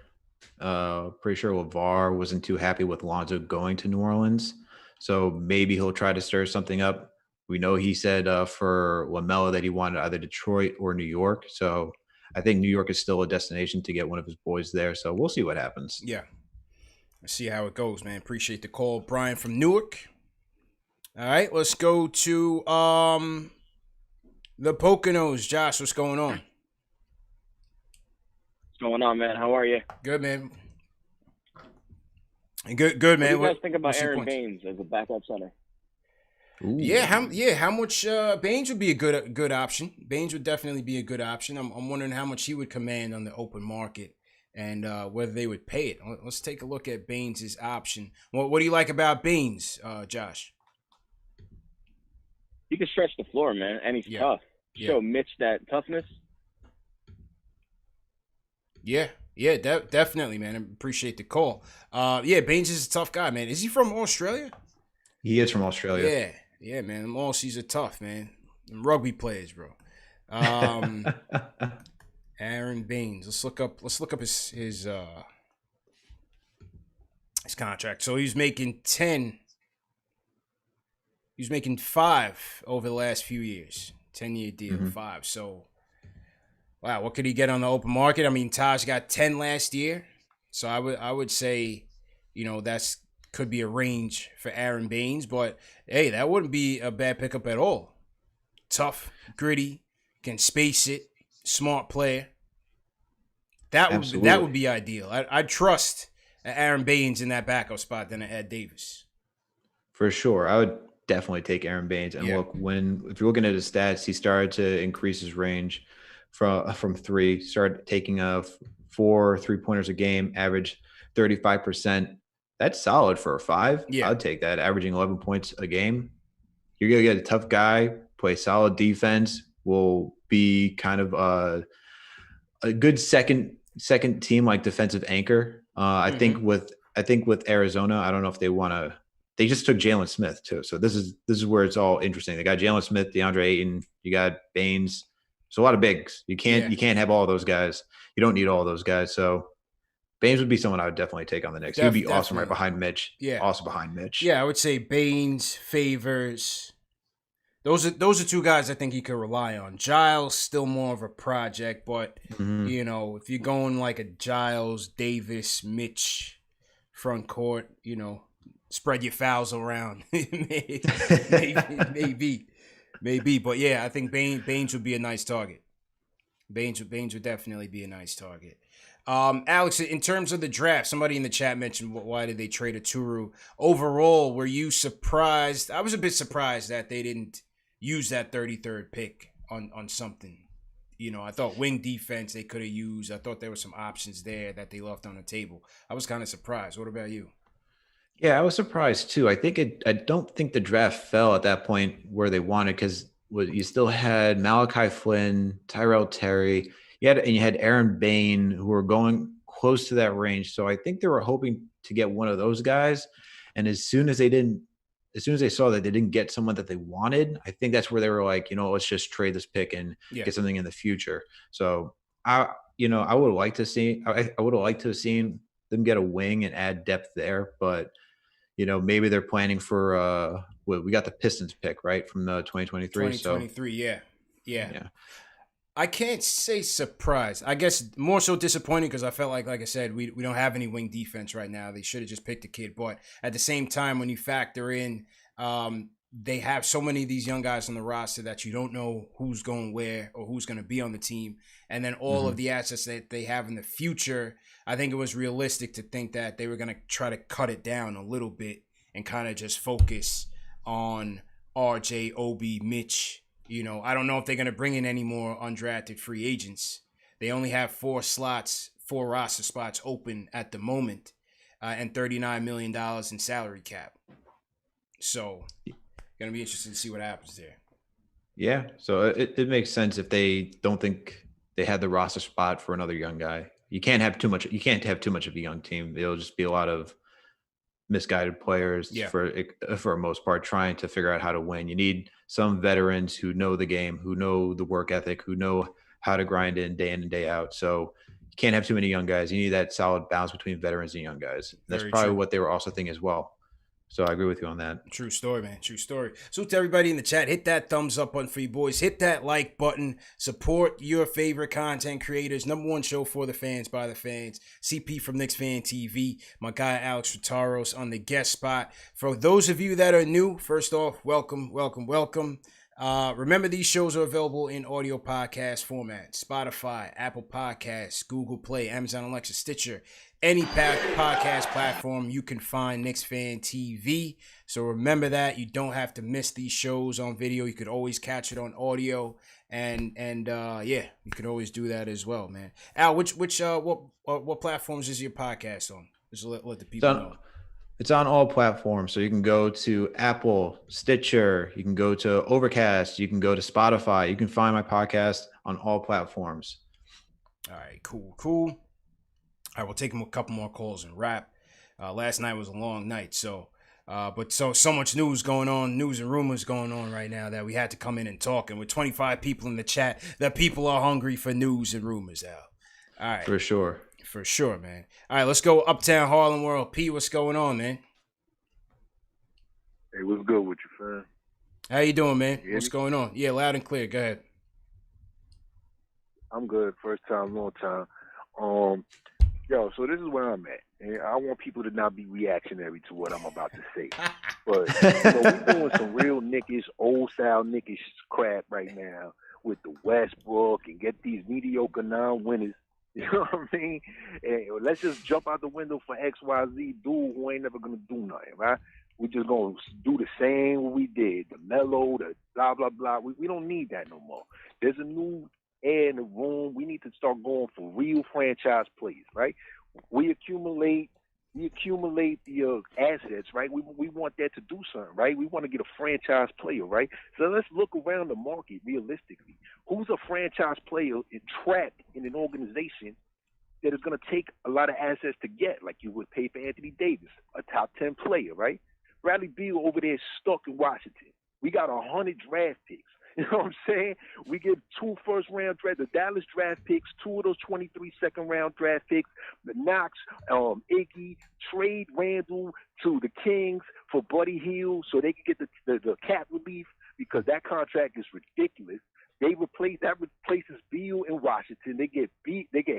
Pretty sure LeVar wasn't too happy with Lonzo going to New Orleans. So maybe he'll try to stir something up. We know he said for LaMelo that he wanted either Detroit or New York. So I think New York is still a destination to get one of his boys there. So we'll see what happens. Yeah. Let's see how it goes, man. Appreciate the call. Brian from Newark. All right, let's go to the Poconos. Josh, what's going on? What's going on, man? How are you? Good, man. Good, man. What do you guys think about what's your Aaron points? Baines as a backup center? Ooh. How much Baines would be a good option. Baines would definitely be a good option. I'm wondering how much he would command on the open market and whether they would pay it. Let's take a look at Baines' option. What do you like about Baines, Josh? He can stretch the floor, man, and he's tough. Show Mitch that toughness. Yeah, definitely, man. I appreciate the call. Baines is a tough guy, man. Is he from Australia? He is from Australia. Yeah, man. Them Aussies are tough, man. Them rugby players, bro. Aaron Baines. Let's look up his contract. So he's making 10. He's making 5 over the last few years. 10-year deal, 5. So, wow, what could he get on the open market? I mean, Taj got 10 last year. So I would say, that's could be a range for Aaron Baines. But, hey, that wouldn't be a bad pickup at all. Tough, gritty, can space it, smart player. That would be ideal. I'd trust Aaron Baines in that backup spot than Ed Davis. For sure. I would definitely take Aaron Baines. And look, if you're looking at his stats, he started to increase his range from 3, started taking 4 3-pointers a game, average 35%. That's solid for a 5. Yeah. I'd take that. Averaging 11 points a game. You're going to get a tough guy, play solid defense, will be kind of a good second team, like defensive anchor. I think with Arizona, I don't know if they want to. They just took Jalen Smith too, so this is where it's all interesting. They got Jalen Smith, DeAndre Ayton, you got Baines. There's a lot of bigs. You can't have all those guys. You don't need all those guys. So Baines would be someone I would definitely take on the Knicks. He'd be awesome right behind Mitch. Yeah, also behind Mitch. Yeah, I would say Baines, Favors. Those are 2 guys I think he could rely on. Giles still more of a project, but if you're going like a Giles, Davis, Mitch front court, spread your fouls around. maybe. But yeah, I think Baines would be a nice target. Baines would definitely be a nice target. Alex, in terms of the draft, somebody in the chat mentioned why did they trade Aturu. Overall, were you surprised? I was a bit surprised that they didn't use that 33rd pick on something. I thought wing defense they could have used. I thought there were some options there that they left on the table. I was kind of surprised. What about you? Yeah, I was surprised too. I don't think the draft fell at that point where they wanted, because you still had Malachi Flynn, Tyrell Terry, you had Aaron Bain, who were going close to that range. So I think they were hoping to get one of those guys. And as soon as they saw that they didn't get someone that they wanted, I think that's where they were like, let's just trade this pick and get something in the future. So I would have liked to have seen them get a wing and add depth there, but maybe they're planning for we got the Pistons pick, right, from the 2023. 2023, yeah. I can't say surprised. I guess more so disappointing because I felt like I said, we don't have any wing defense right now. They should have just picked a kid. But at the same time, when you factor in they have so many of these young guys on the roster that you don't know who's going where or who's going to be on the team. And then all of the assets that they have in the future, I think it was realistic to think that they were going to try to cut it down a little bit and kind of just focus on RJ, Obi, Mitch. I don't know if they're going to bring in any more undrafted free agents. They only have 4 roster spots open at the moment, and $39 million in salary cap. So, going to be interesting to see what happens there. Yeah, so it makes sense if they don't think they had the roster spot for another young guy. You can't have too much of a young team. It'll just be a lot of misguided players for the most part, trying to figure out how to win. You need some veterans who know the game, who know the work ethic, who know how to grind in and day out. So you can't have too many young guys. You need that solid balance between veterans and young guys. That's probably what they were also thinking as well. So I agree with you on that. True story, man. True story. So to everybody in the chat, hit that thumbs up button for you boys. Hit that like button. Support your favorite content creators. Number 1 show for the fans, by the fans. CP from KnicksFanTV. My guy, Alex Retaros, on the guest spot. For those of you that are new, first off, welcome. Remember, these shows are available in audio podcast format. Spotify, Apple Podcasts, Google Play, Amazon Alexa, Stitcher. Any podcast platform you can find Knicks Fan TV. So remember that you don't have to miss these shows on video. You could always catch it on audio, and you could always do that as well, man. Al, what platforms is your podcast on? Just let the people know. It's on all platforms. So you can go to Apple, Stitcher, you can go to Overcast, you can go to Spotify. You can find my podcast on all platforms. All right, cool. All right, we'll take a couple more calls and wrap. Last night was a long night, but so much news going on, news and rumors going on right now that we had to come in and talk. And with 25 people in the chat, that people are hungry for news and rumors, Al. All right. For sure, man. All right, let's go Uptown Harlem World. P, what's going on, man? Hey, what's good with you, fam? How you doing, man? What's going on? Yeah, loud and clear. Go ahead. I'm good. First time, long time. So this is where I'm at. And I want people to not be reactionary to what I'm about to say. But we're doing some real Knickish, old-style Knickish crap right now with the Westbrook and get these mediocre non-winners. You know what I mean? And let's just jump out the window for XYZ dude who ain't never going to do nothing, right? We're just going to do the same what we did, the mellow, the blah, blah, blah. We don't need that no more. There's a new air in the room. We need to start going for real franchise players, right? We accumulate the assets, right? We want that to do something, right? We want to get a franchise player, right? So let's look around the market realistically. Who's a franchise player trapped in an organization that is going to take a lot of assets to get, like you would pay for Anthony Davis, a top 10 player, right? Bradley Beal over there stuck in Washington. We got 100 draft picks. You know what I'm saying? We get 2 first-round draft, the Dallas draft picks, 2 of those 23 second-round draft picks, the Knox, Iggy, trade Randall to the Kings for Buddy Hield so they can get the cap relief because that contract is ridiculous. That replaces Beal in Washington. They get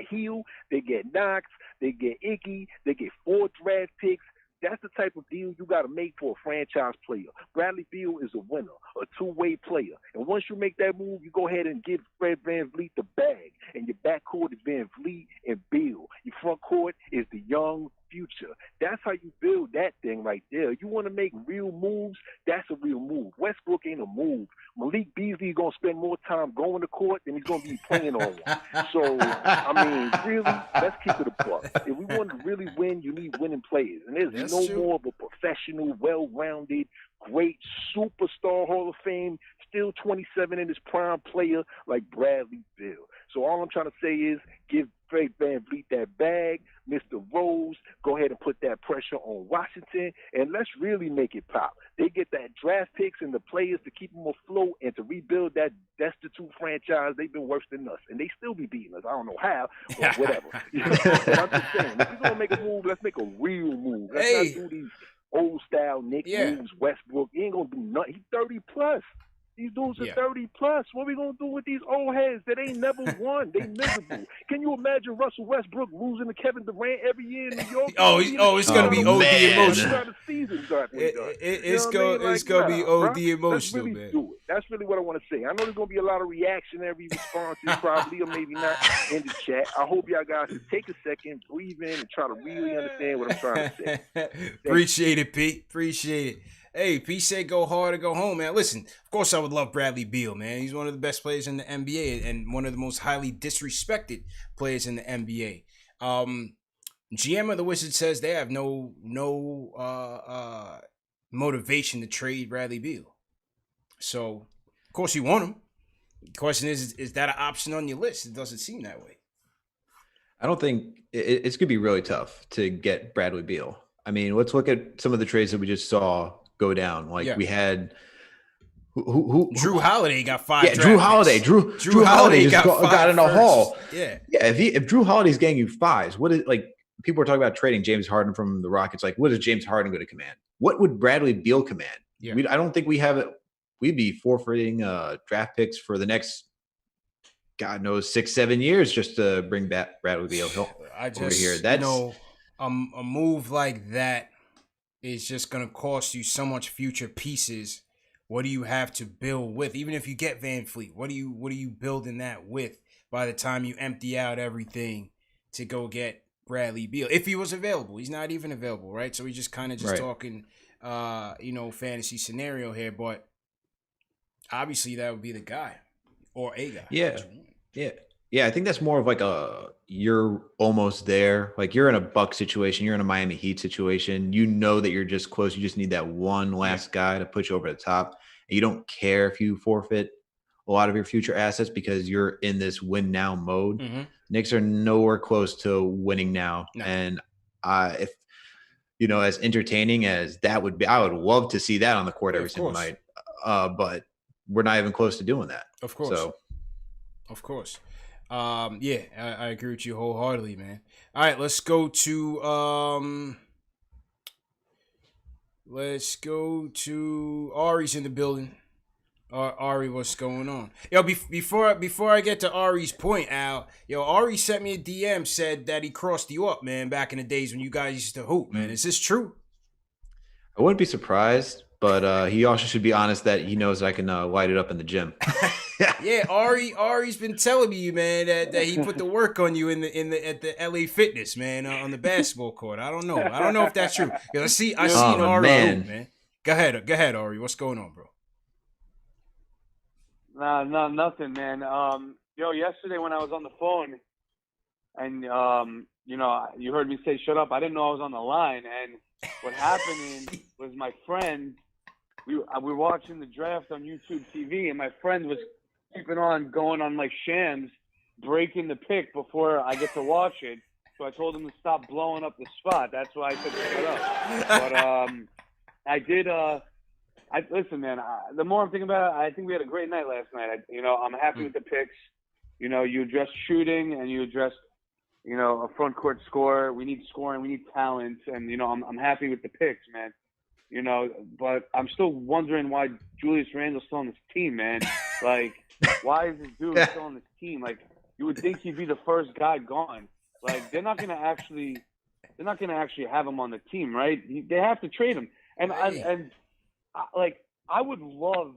Hield, they get Knox, they get Iggy, they get 4 draft picks. That's the type of deal you got to make for a franchise player. Bradley Beal is a winner, a two-way player. And once you make that move, you go ahead and give Fred VanVleet the bag. And your backcourt is VanVleet and Beal. Your front court is the young future. That's how you build that thing right there. You want to make real moves, that's a real move. Westbrook ain't a move. Malik Beasley is going to spend more time going to court than he's going to be playing on one. So, really, let's keep it apart. If we want to really win, you need winning players. And there's more of a professional, well-rounded, great superstar Hall of Fame, still 27 in his prime player like Bradley Beal. So all I'm trying to say is give Fred VanVleet that bag, Mr. Rose, go ahead and put that pressure on Washington, and let's really make it pop. They get that draft picks and the players to keep them afloat and to rebuild that destitute franchise. They've been worse than us, and they still be beating us. I don't know how, but whatever. But I'm just saying, if we're going to make a move, let's make a real move. Let's not do these old-style Knicks moves, Westbrook. He ain't going to do nothing. He's 30+. These dudes are 30+. What are we going to do with these old heads that ain't never won? They miserable. Can you imagine Russell Westbrook losing to Kevin Durant every year in New York? It's going to be OD emotional. It's going to be OD emotional, let's really man. do it. That's really what I want to say. I know there's going to be a lot of reactionary responses probably, or maybe not, in the chat. I hope y'all guys can take a second, breathe in, and try to really understand what I'm trying to say. Appreciate it, Pete. Appreciate it. Hey, P said go hard or go home, man. Listen, of course I would love Bradley Beal, man. He's one of the best players in the NBA and one of the most highly disrespected players in the NBA. GM of the Wizards says they have no motivation to trade Bradley Beal. So, of course you want him. The question is that an option on your list? It doesn't seem that way. I don't think it's going to be really tough to get Bradley Beal. I mean, let's look at some of the trades that we just saw go down. We had who Drew Holiday got 5. Yeah, Drew Holiday. Drew Holiday just got in a haul. Yeah. If Drew Holiday's getting you 5s, what is people are talking about trading James Harden from the Rockets? What is James Harden going to command? What would Bradley Beal command? Yeah. I don't think we have it. We'd be forfeiting draft picks for the next, God knows, 6-7 years just to bring back Bradley Beal over here. That's a move like that is just going to cost you so much future pieces. What do you have to build with? Even if you get VanVleet, what are you building that with by the time you empty out everything to go get Bradley Beal? If he was available. He's not even available, right? So we're just kind of talking fantasy scenario here, but obviously that would be the guy or a guy. Yeah. Yeah, I think that's more of like you're almost there. Like you're in a Buck situation, you're in a Miami Heat situation. You know that you're just close. You just need that one last guy to put you over the top. And you don't care if you forfeit a lot of your future assets because you're in this win now mode. Mm-hmm. Knicks are nowhere close to winning now. No. And if as entertaining as that would be, I would love to see that on the court every single night. But we're not even close to doing that. Of course. So, of course. Yeah, I agree with you wholeheartedly, man. All right, let's go to Ari's in the building. Ari, what's going on? Yo, before I get to Ari's point, Al, Ari sent me a DM, said that he crossed you up, man, back in the days when you guys used to hoop, man. Is this true? I wouldn't be surprised, but he also should be honest that he knows I can light it up in the gym. Yeah, Ari's been telling me, man, that he put the work on you at the LA Fitness, man, on the basketball court. I don't know if that's true. Cause I seen Ari hoop, man. Go ahead, Ari. What's going on, bro? No, nothing, man. Yesterday when I was on the phone, and you heard me say shut up. I didn't know I was on the line, and what happened was my friend. We were watching the draft on YouTube TV, and my friend was keeping on going on like shams, breaking the pick before I get to watch it. So I told him to stop blowing up the spot. That's why I said shut up. But I did. Listen, man. The more I'm thinking about it, I think we had a great night last night. I'm happy with the picks. You addressed shooting and you addressed, a front court score. We need scoring. We need talent, and I'm happy with the picks, man. But I'm still wondering why Julius Randle's still on this team, man. Like, why is this dude still on this team? Like, you would think he'd be the first guy gone. Like, they're not gonna actually have him on the team, right? They have to trade him. And I would love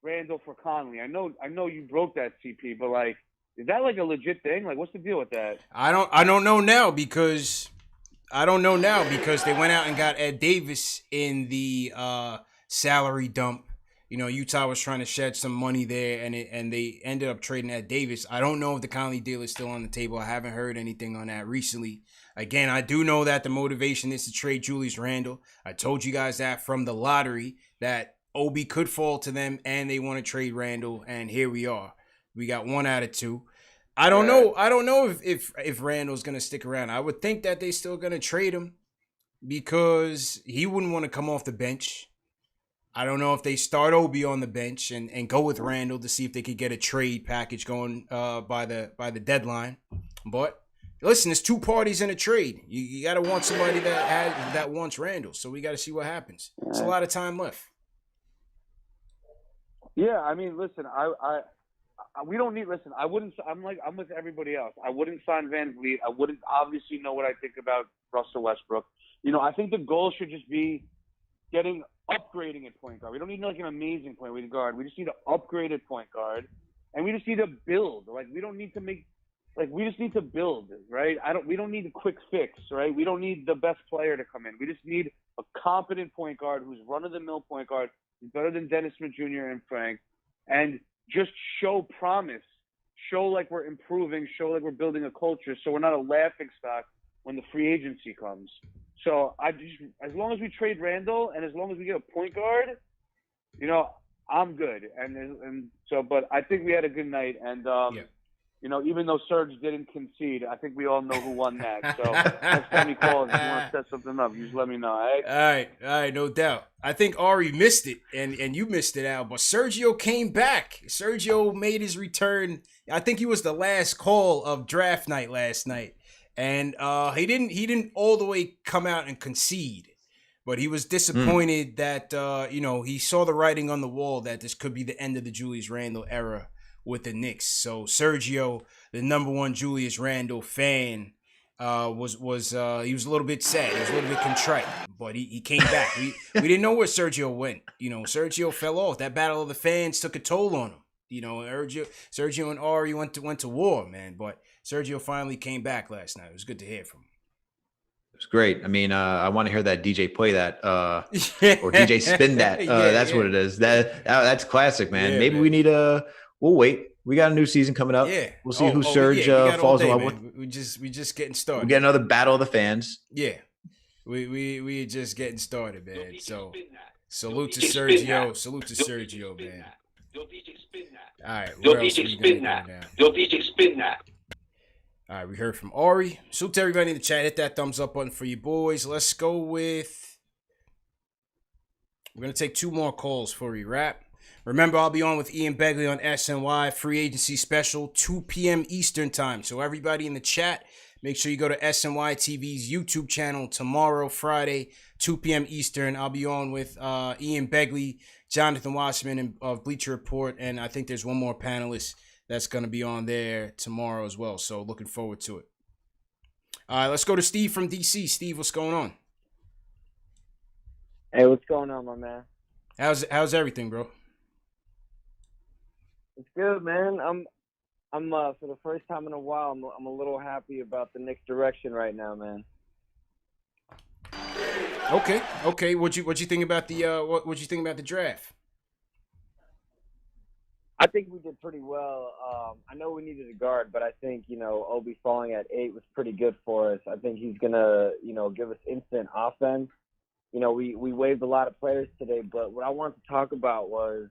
Randle for Conley. I know you broke that, CP, but like, is that like a legit thing? Like, what's the deal with that? I don't know now because they went out and got Ed Davis in the salary dump. Utah was trying to shed some money there, and they ended up trading Ed Davis. I don't know if the Conley deal is still on the table. I haven't heard anything on that recently. Again, I do know that the motivation is to trade Julius Randle. I told you guys that from the lottery that Obi could fall to them, and they want to trade Randle, and here we are. We got 1 out of 2. I don't know. I don't know if Randle's gonna stick around. I would think that they're still gonna trade him because he wouldn't want to come off the bench. I don't know if they start Obi on the bench and go with Randle to see if they could get a trade package going by the deadline. But listen, there's 2 parties in a trade. You gotta want somebody that wants Randle. So we gotta see what happens. It's a lot of time left. Yeah, I mean, listen, we don't need. Listen, I wouldn't. I'm with everybody else. I wouldn't sign Van Vliet. I wouldn't obviously know what I think about Russell Westbrook. I think the goal should just be upgrading at point guard. We don't need like an amazing point guard. We just need an upgraded point guard, and we just need to build. Like we don't need to make. Like we just need to build, right? We don't need a quick fix, right? We don't need the best player to come in. We just need a competent point guard who's run-of-the-mill point guard, who's better than Dennis Smith Jr. and Frank, and just show promise, show like we're improving, show like we're building a culture, so we're not a laughing stock when the free agency comes. So as long as we trade Randle and as long as we get a point guard, I'm good. And so, but I think we had a good night, and even though Serge didn't concede, I think we all know who won that. So next time he calls, if you want to set something up, you just let me know. All right, no doubt. I think Ari missed it, and you missed it, Al. But Sergio came back. Sergio made his return. I think he was the last call of draft night last night, and he didn't all the way come out and concede, but he was disappointed that he saw the writing on the wall that this could be the end of the Julius Randle era with the Knicks. So Sergio, the #1 Julius Randle fan, he was a little bit sad. He was a little bit contrite, but he came back. We didn't know where Sergio went. Sergio fell off. That battle of the fans took a toll on him. Sergio and Ari went to war, man. But Sergio finally came back last night. It was good to hear from him. It's great. I mean, I want to hear that DJ play that or DJ spin that. That's what it is. That's classic, man. Maybe we need we'll wait. We got a new season coming up. Yeah. We'll see who Serge falls in love with. We just getting started. We get another battle of the fans. Yeah. We just getting started, man. So salute to Sergio. Salute to Sergio, man. All right. Where else are we gonna go now? DJ spin that. All right, we heard from Ari. Salute to everybody in the chat. Hit that thumbs up button for you boys. Let's go with. We're gonna take 2 more calls for we wrap. Remember, I'll be on with Ian Begley on SNY free agency special, 2 p.m. Eastern time. So everybody in the chat, make sure you go to SNY TV's YouTube channel tomorrow, Friday, 2 p.m. Eastern. I'll be on with Ian Begley, Jonathan Wasserman of Bleacher Report, and I think there's one more panelist that's going to be on there tomorrow as well. So looking forward to it. All right, let's go to Steve from DC. Steve, what's going on? Hey, what's going on, my man? How's everything, bro? It's good, man. I'm for the first time in a while, I'm a little happy about the Knicks' direction right now, man. Okay. What'd you think about the what'd you think about the draft? I think we did pretty well. I know we needed a guard, but I think, Obi falling at 8 was pretty good for us. I think he's gonna, give us instant offense. We waived a lot of players today, but what I wanted to talk about was,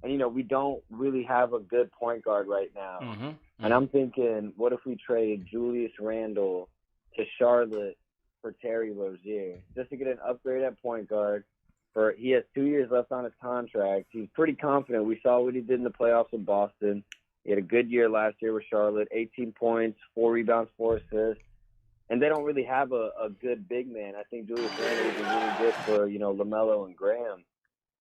and we don't really have a good point guard right now. Mm-hmm. And I'm thinking, what if we trade Julius Randle to Charlotte for Terry Rozier, just to get an upgrade at point guard? He has 2 years left on his contract. He's pretty confident. We saw what he did in the playoffs in Boston. He had a good year last year with Charlotte, 18 points, 4 rebounds, 4 assists. And they don't really have a good big man. I think Julius Randle would be really good for, LaMelo and Graham.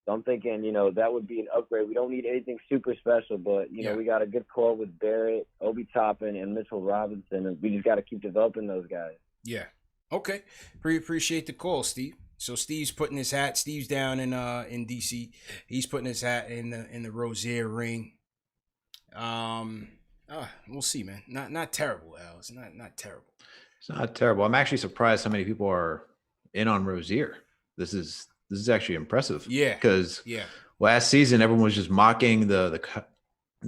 So I'm thinking, that would be an upgrade. We don't need anything super special, but, we got a good core with Barrett, Obi Toppin, and Mitchell Robinson, and we just got to keep developing those guys. Yeah. Okay. Appreciate the call, Steve. So Steve's putting his hat. Steve's down in DC. He's putting his hat in the Rozier ring. We'll see, man. Not terrible, Al. It's not terrible. It's not terrible. I'm actually surprised how many people are in on Rozier. This is actually impressive. Yeah. Because last season everyone was just mocking the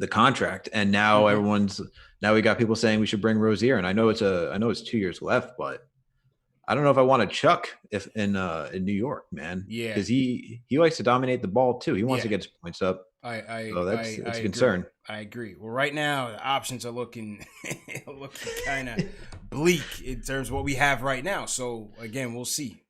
contract, and now now we got people saying we should bring Rozier. And I know it's 2 years left, but I don't know if I want to Chuck in New York, man. Yeah. Because he likes to dominate the ball too. He wants to get his points up. That's a concern. I agree. Well, right now the options are looking kind of bleak in terms of what we have right now. So again, we'll see.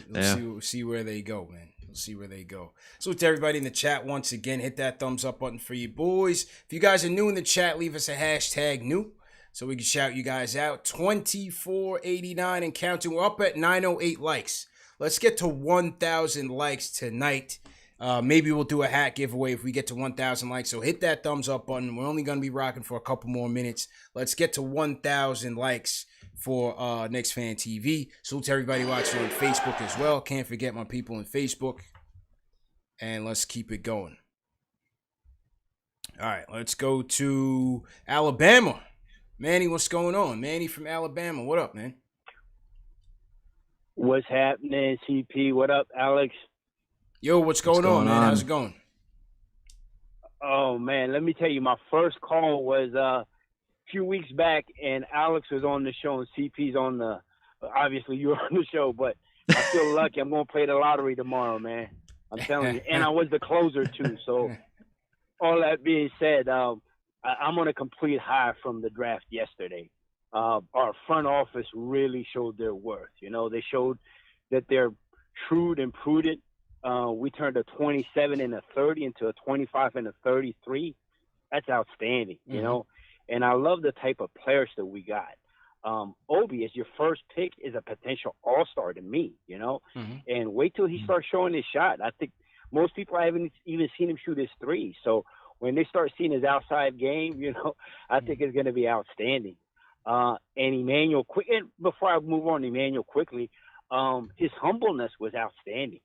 We'll see where they go, man. We'll see where they go. So to everybody in the chat, once again, hit that thumbs up button for you boys. If you guys are new in the chat, leave us a hashtag new so we can shout you guys out. 2489 and counting. We're up at 908 likes. Let's get to 1,000 likes tonight. Maybe we'll do a hat giveaway if we get to 1,000 likes. So hit that thumbs up button. We're only going to be rocking for a couple more minutes. Let's get to 1,000 likes for KnicksFanTV. Salute to everybody watching on Facebook as well. Can't forget my people on Facebook. And let's keep it going. All right, let's go to Alabama. Manny, what's going on? Manny from Alabama. What up, man? What's happening, CP? What up, Alex? Yo, what's going on, man? How's it going? Oh, man, let me tell you, my first call was a few weeks back, and Alex was on the show, and CP's on the – obviously, you're on the show, but I feel lucky. I'm going to play the lottery tomorrow, man. I'm telling you. And I was the closer, too. So all that being said, I'm on a complete high from the draft yesterday. Our front office really showed their worth. They showed that they're shrewd and prudent. We turned a 27 and a 30 into a 25 and a 33. That's outstanding, And I love the type of players that we got. Obi, as your first pick, is a potential all-star to me, And wait till he starts showing his shot. I think most people haven't even seen him shoot his three. So when they start seeing his outside game, I think it's going to be outstanding. And Emmanuel, and before I move on, Emmanuel quickly, his humbleness was outstanding.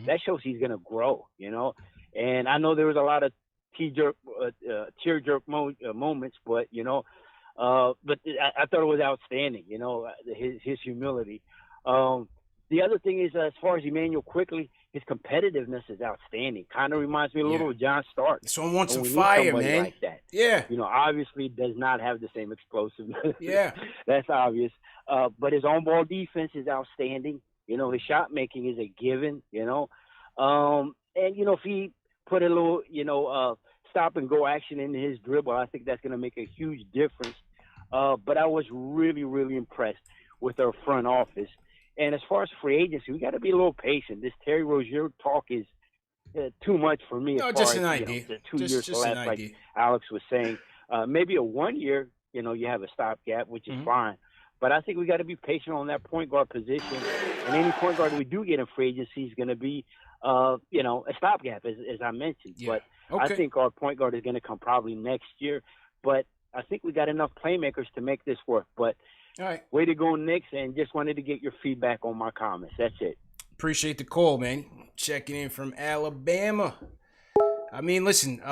That shows he's going to grow. And I know there was a lot of tear jerk moments, but I thought it was outstanding. His humility. The The other thing is, as far as Emmanuel Quickly, his competitiveness is outstanding. Kind of reminds me a little of John Stark. Someone wants some fire, man. Like that. Yeah. Obviously does not have the same explosiveness. Yeah. That's obvious. But his on-ball defense is outstanding. His shot making is a given, And, if he put a little, stop and go action in his dribble, I think that's going to make a huge difference. But I was really, really impressed with our front office. And as far as free agency, we got to be a little patient. This Terry Rozier talk is too much for me. No, just an idea. The 2 years left, like Alex was saying. Maybe a 1 year, you have a stopgap, which is fine. But I think we got to be patient on that point guard position. And any point guard we do get in free agency is going to be, a stopgap, as I mentioned. Yeah. But I think our point guard is going to come probably next year. But I think we got enough playmakers to make this work. But all right, way to go, Knicks, and just wanted to get your feedback on my comments. That's it. Appreciate the call, man. Checking in from Alabama. I mean, listen,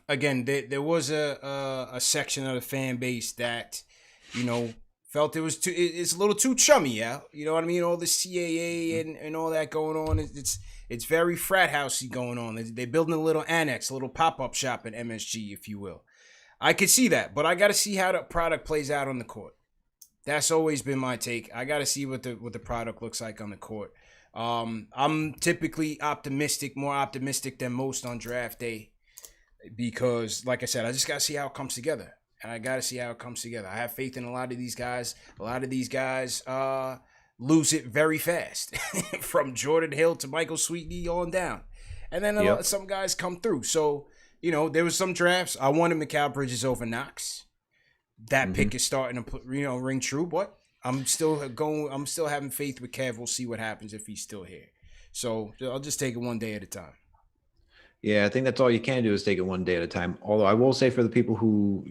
again, there was a section of the fan base that, felt it's a little too chummy, yeah. You know what I mean? All the CAA and all that going on. It's very frat housey going on. They're building a little annex, a little pop-up shop at MSG, if you will. I could see that, but I got to see how the product plays out on the court. That's always been my take. I got to see what the product looks like on the court. I'm typically more optimistic than most on draft day because, like I said, I just got to see how it comes together. And I got to see how it comes together. I have faith in a lot of these guys. A lot of these guys lose it very fast, from Jordan Hill to Michael Sweetney on down. And then some guys come through. So, there was some drafts. I wanted Mikal Bridges over Knox. That pick is starting to ring true, but I'm still having faith with Kev. We'll see what happens if he's still here. So I'll just take it one day at a time. Yeah, I think that's all you can do is take it one day at a time. Although I will say for the people who,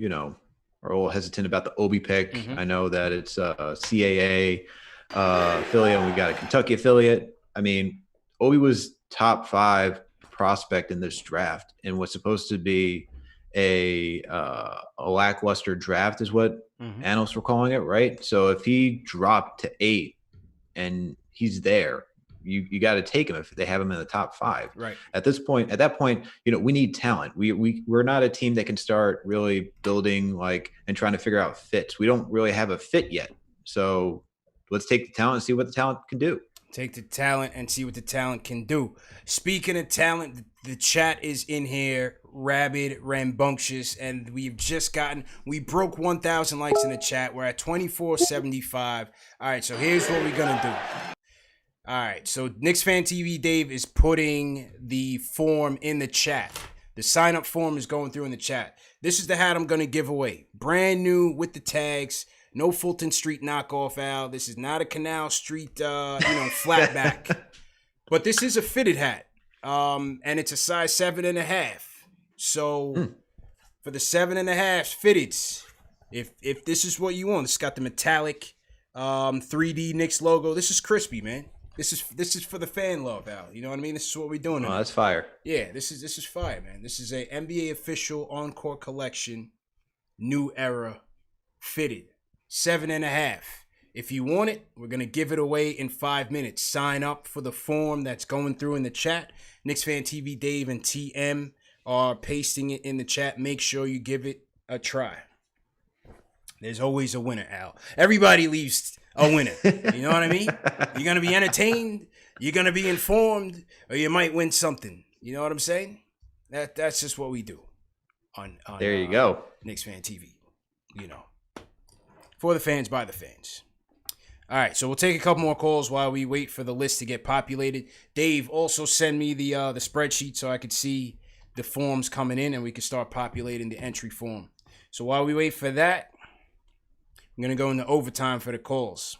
are a little hesitant about the Obi pick, I know that it's a CAA affiliate and we got a Kentucky affiliate. I mean, Obi was top 5 prospect in this draft and was supposed to be a lackluster draft is what analysts were calling it, right? So if he dropped to 8 and he's there, you got to take him if they have him in the top 5. Right. At that point, we need talent. We're not a team that can start really building and trying to figure out fits. We don't really have a fit yet. So let's take the talent and see what the talent can do. Take the talent and see what the talent can do. Speaking of talent, the chat is in here, rabid, rambunctious, and we broke 1,000 likes in the chat. We're at 2475. All right, so here's what we're going to do. All right, so KnicksFanTV Dave is putting the form in the chat. The sign-up form is going through in the chat. This is the hat I'm going to give away. Brand new with the tags. No Fulton Street knockoff, Al. This is not a Canal Street, flatback. But this is a fitted hat. And it's a size 7.5. So for the 7.5 fitted, if this is what you want, it's got the metallic 3D Knicks logo. This is crispy, man. This is for the fan love, Al. You know what I mean? This is what we're doing. Oh, that's fire. Yeah, this is fire, man. This is a NBA official on-court collection, new era, fitted, 7.5. If you want it, we're gonna give it away in 5 minutes. Sign up for the form that's going through in the chat. KnicksFanTV Dave and TM are pasting it in the chat. Make sure you give it a try. There's always a winner, Al. Everybody leaves a winner. You know what I mean? You're going to be entertained, you're going to be informed, or you might win something. You know what I'm saying? That's just what we do on there you go. KnicksFanTV. For the fans, by the fans. All right, so we'll take a couple more calls while we wait for the list to get populated. Dave, also send me the spreadsheet so I could see the forms coming in and we can start populating the entry form. So while we wait for that, I'm going to go into overtime for the calls.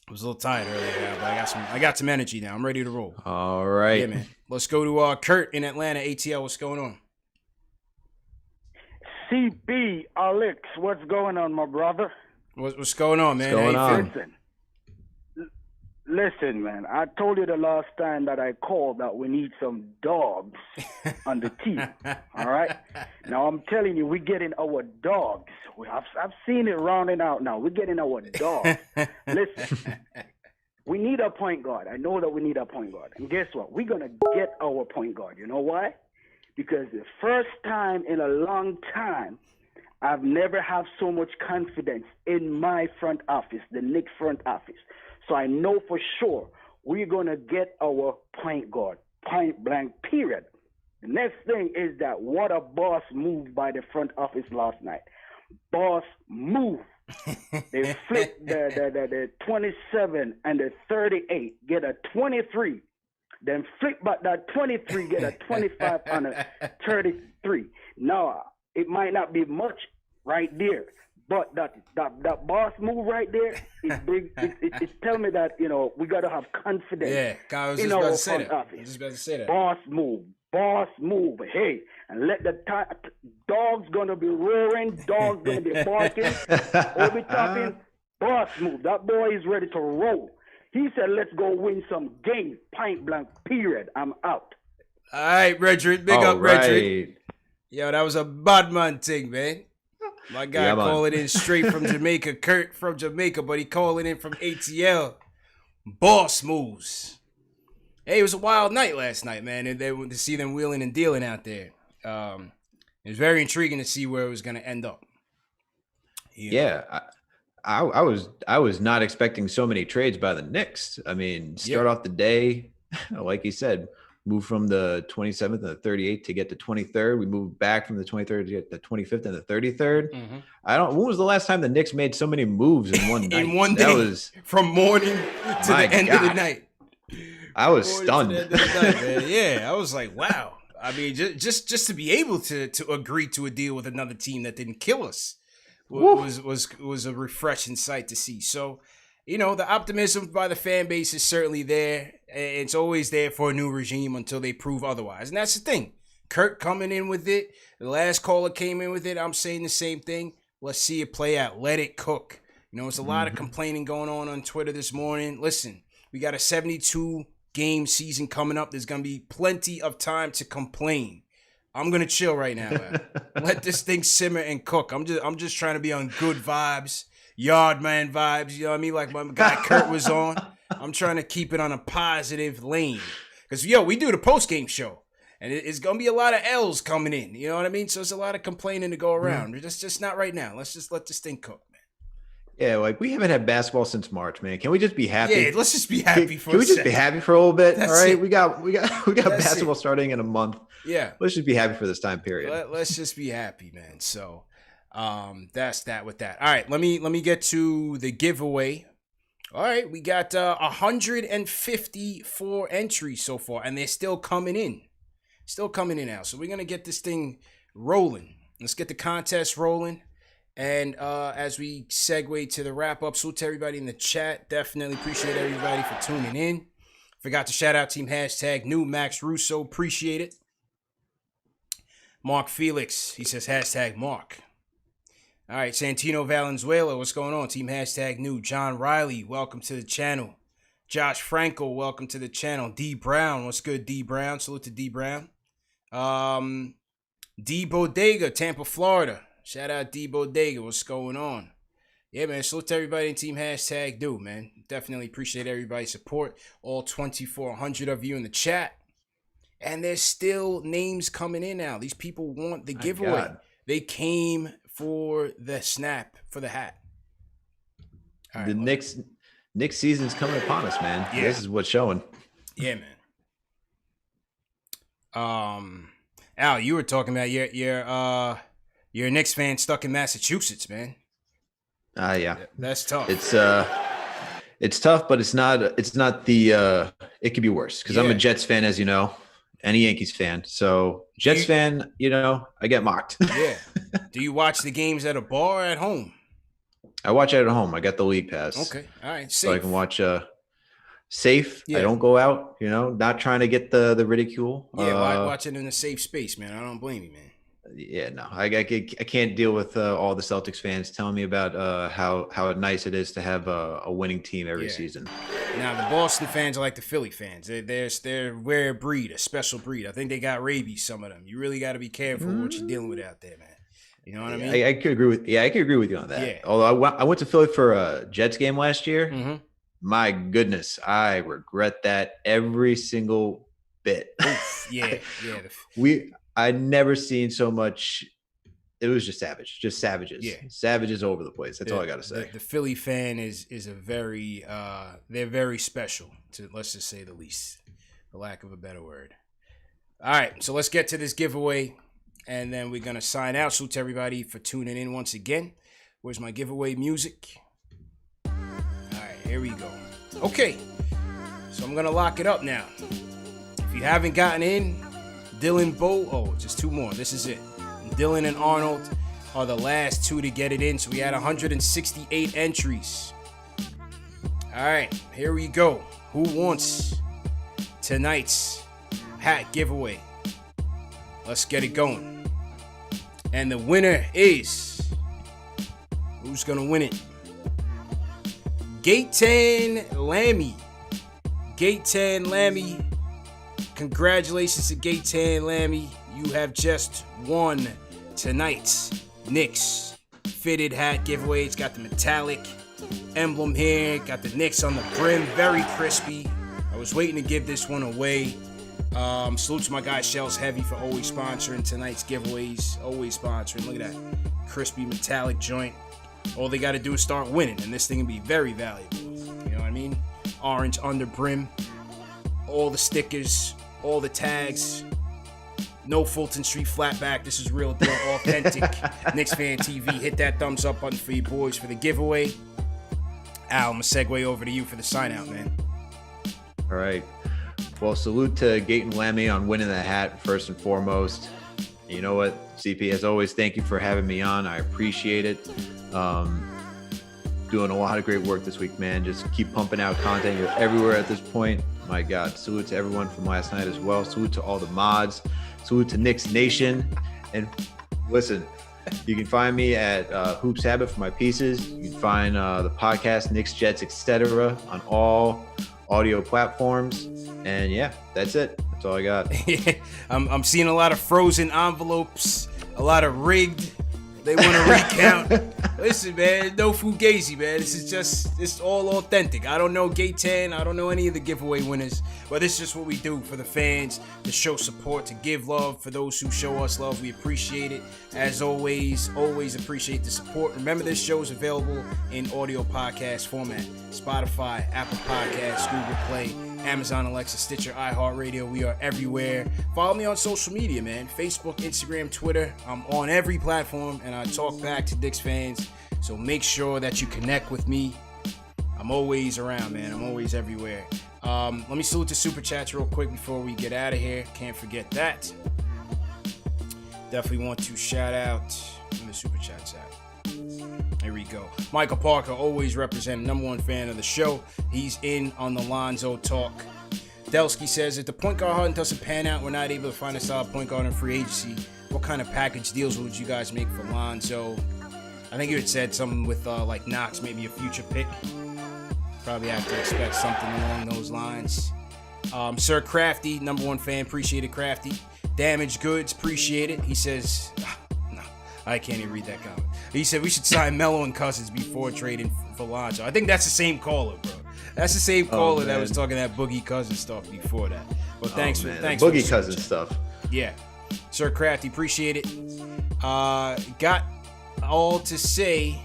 I was a little tired earlier, but I got some energy now. I'm ready to roll. All right. Yeah, man. Let's go to Kurt in Atlanta. ATL, what's going on? CB, Alex, what's going on, my brother? What's going on, man? What's going on? Listen, man. I told you the last time that I called that we need some dogs on the team. All right? Now, I'm telling you, we're getting our dogs. I've seen it rounding out now. We're getting our dogs. Listen, we need a point guard. I know that we need a point guard. And guess what? We're going to get our point guard. You know why? Because the first time in a long time, I've never had so much confidence in my front office, the Knicks front office. So I know for sure we're going to get our point guard, point blank, period. The next thing is that what a boss move by the front office last night. Boss move. They flip the 27 and the 38, get a 23. Then flip back that 23, get a 25 and a 33. Now, it might not be much right there, but that boss move right there is big. It's telling me that, we got to have confidence in our front office. Boss move. Hey, and let the dog's gonna be roaring, dog's gonna be barking, Obi Toppin, boss move. That boy is ready to roll. He said, let's go win some games, point blank, period. I'm out. All right, Redrick. Big up, Redrick. Yo, that was a bad man thing, man. My guy calling in straight from Jamaica, Kurt from Jamaica, but he calling in from ATL. Boss moves. Hey, it was a wild night last night, man, and to see them wheeling and dealing out there. It was very intriguing to see where it was going to end up. Yeah, I was not expecting so many trades by the Knicks. I mean, start off the day, like you said, move from the 27th and the 38th to get the 23rd. We moved back from the 23rd to get the 25th and the 33rd. Mm-hmm. When was the last time the Knicks made so many moves in one night? In one day, that was from morning to the end of the night. I was stunned. Yeah, I was like, wow. I mean, just to be able to agree to a deal with another team that didn't kill us was a refreshing sight to see. So, the optimism by the fan base is certainly there. It's always there for a new regime until they prove otherwise. And that's the thing. Kurt coming in with it. The last caller came in with it. I'm saying the same thing. Let's see it play out. Let it cook. It's a lot of complaining going on Twitter this morning. Listen, we got a 72-game season coming up. There's going to be plenty of time to complain. I'm going to chill right now, man. Let this thing simmer and cook. I'm just trying to be on good vibes, yard man vibes, you know what I mean? Like my guy Kurt was on. I'm trying to keep it on a positive lane. Because, we do the post-game show. And it's going to be a lot of L's coming in. You know what I mean? So there's a lot of complaining to go around. Just not right now. Let's just let this thing cook. Yeah, like we haven't had basketball since March, man. Can we just be happy? Yeah, let's just be happy for a second. Can we just be happy for a little bit? That's all right, it. we got basketball starting in a month. Yeah, let's just be happy for this time period. Let's just be happy, man. So, that's that with that. All right, let me get to the giveaway. All right, we got 154 entries so far, and they're still coming in. Now. So we're gonna get this thing rolling. Let's get the contest rolling. And as we segue to the wrap-up, salute to everybody in the chat. Definitely appreciate everybody for tuning in. Forgot to shout out Team #new Max Russo. Appreciate it. Mark Felix, he says #Mark. All right, Santino Valenzuela, what's going on? Team #new. John Riley, welcome to the channel. Josh Frankel, welcome to the channel. D Brown, what's good, D Brown? Salute to D Brown. D Bodega, Tampa, Florida. Shout out D Bodega. What's going on? Yeah, man. Salute to everybody in Team #do, man. Definitely appreciate everybody's support. All 2,400 of you in the chat. And there's still names coming in now. These people want the giveaway. God. They came for the snap, for the hat. All right, the Knicks season's coming upon us, man. Yeah. This is what's showing. Yeah, man. Al, you were talking about you're a Knicks fan stuck in Massachusetts, man. Yeah. That's tough. It's tough, but it's not the it could be worse because I'm a Jets fan, as you know, and a Yankees fan. So Jets fan, I get mocked. Yeah. Do you watch the games at a bar or at home? I watch it at home. I got the league pass. Okay. All right. Safe. So I can watch safe. Yeah. I don't go out, not trying to get the ridicule. Yeah, watch it in a safe space, man. I don't blame you, man. Yeah, no, I can't deal with all the Celtics fans telling me about how nice it is to have a winning team every season. Now the Boston fans are like the Philly fans. They're rare breed, a special breed. I think they got rabies. Some of them. You really got to be careful what you're dealing with out there, man. You know what I mean? I could agree with you on that. Yeah. Although I went to Philly for a Jets game last year. Mm-hmm. My goodness, I regret that every single bit. Yeah. I never seen so much. It was just savages. Yeah. Savages over the place. That's all I got to say. The Philly fan is a very, they're very special, let's just say the least, for lack of a better word. All right, so let's get to this giveaway, and then we're going to sign out. Salute to everybody for tuning in once again. Where's my giveaway music? All right, here we go. Okay, so I'm going to lock it up now. If you haven't gotten in, Dylan Bowe, just two more. This is it. Dylan and Arnold are the last two to get it in. So we had 168 entries. All right, here we go. Who wants tonight's hat giveaway? Let's get it going. And the winner is... Who's going to win it? Gaetan Lammy. Gaetan Lammy. Congratulations to Gaetan Lammy. You have just won tonight's Knicks fitted hat giveaway. It's got the metallic emblem here. Got the Knicks on the brim. Very crispy. I was waiting to give this one away. Salute to my guy Shells Heavy for always sponsoring tonight's giveaways. Always sponsoring. Look at that crispy metallic joint. All they got to do is start winning, and this thing can be very valuable. You know what I mean? Orange under brim. All the stickers. All the tags. No Fulton Street flatback. This is real deal, authentic. KnicksFanTV. Hit that thumbs up button for you boys for the giveaway. Al, I'm going to segue over to you for the sign out, man. All right. Well, salute to Gaetan Lammy on winning the hat, first and foremost. You know what, CP, as always, thank you for having me on. I appreciate it. Doing a lot of great work this week, man. Just keep pumping out content. You're everywhere at this point. My God. Salute to everyone from last night as well. Salute to all the mods. Salute to Knicks Nation. And listen, you can find me at Hoops Habit for my pieces. You can find the podcast, Knicks Jets, etc. on all audio platforms. And yeah, that's it. That's all I got. I'm seeing a lot of frozen envelopes, a lot of rigged. They want to recount. Listen, man, no fugazi, man. It's all authentic. I don't know Gaetan. I don't know any of the giveaway winners. But this is just what we do for the fans, to show support, to give love for those who show us love. We appreciate it. As always appreciate the support. Remember, this show is available in audio podcast format. Spotify, Apple Podcasts, Google Play, Amazon Alexa, Stitcher, iHeartRadio. We are everywhere. Follow me on social media, man. Facebook, Instagram, Twitter. I'm on every platform, and I talk back to Knicks fans. So make sure that you connect with me. I'm always around, man. I'm always everywhere. Let me salute the Super Chats real quick before we get out of here. Can't forget that. Definitely want to shout out the Super Chats out. Here we go. Michael Parker, always representing, #1 fan of the show. He's in on the Lonzo talk. Delsky says, if the point guard hunt doesn't pan out, we're not able to find a solid point guard in free agency. What kind of package deals would you guys make for Lonzo? I think you had said something with like Knox, maybe a future pick. Probably have to expect something along those lines. Sir Crafty, #1 fan, appreciate it, Crafty. Damaged Goods, appreciate it. He says, no, I can't even read that comment. He said we should sign Melo and Cousins before trading for Lonzo. I think that's the same caller, bro. That's the same caller that was talking that Boogie Cousins stuff before that. But thanks for Boogie Cousins stuff. Yeah, Sir Crafty, appreciate it. Got all to say.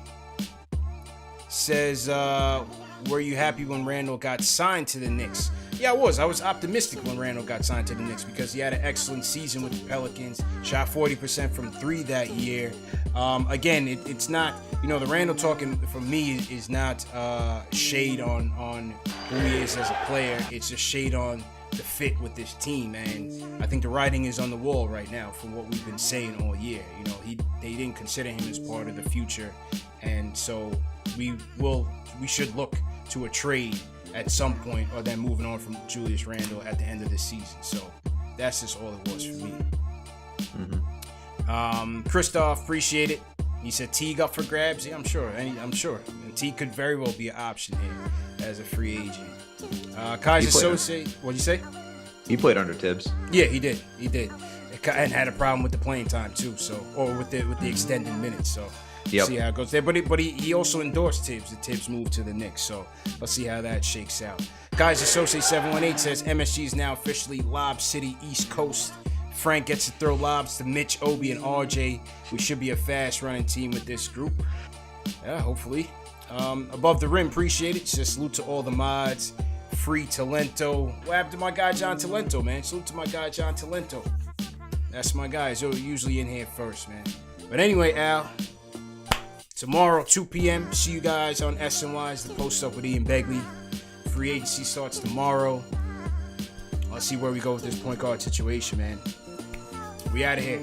Says, were you happy when Randall got signed to the Knicks? Yeah, I was. I was optimistic when Randall got signed to the Knicks because he had an excellent season with the Pelicans. Shot 40% from 3 that year. Again, it's not, the Randall talking for me is not shade on who he is as a player. It's just shade on the fit with this team. And I think the writing is on the wall right now from what we've been saying all year. They didn't consider him as part of the future. And so we should look to a trade at some point, or then moving on from Julius Randle at the end of the season. So that's just all it was for me. Christoph, appreciate it. He said Teague up for grabs. Yeah, I'm sure. And Teague could very well be an option here as a free agent. Kaiser Sose, what'd you say? He played under Tibbs. Yeah, he did. And had a problem with the playing time too. So, or with the extended minutes. So Yep. See how it goes there. But he also endorsed Tibbs. The Tibbs move to the Knicks. So let's see how that shakes out. Guys, Associate 718 says MSG is now officially Lob City East Coast. Frank gets to throw lobs to Mitch, Obi, and RJ. We should be a fast-running team with this group. Yeah, hopefully. Above the rim, appreciate it. Just salute to all the mods. Free Talento. What happened to my guy John Talento, man? Salute to my guy John Talento. That's my guy. He's usually in here first, man. But anyway, Al, tomorrow, 2 p.m., see you guys on SNY's, the Post Up with Ian Begley. Free agency starts tomorrow. Let's see where we go with this point guard situation, man. We out of here.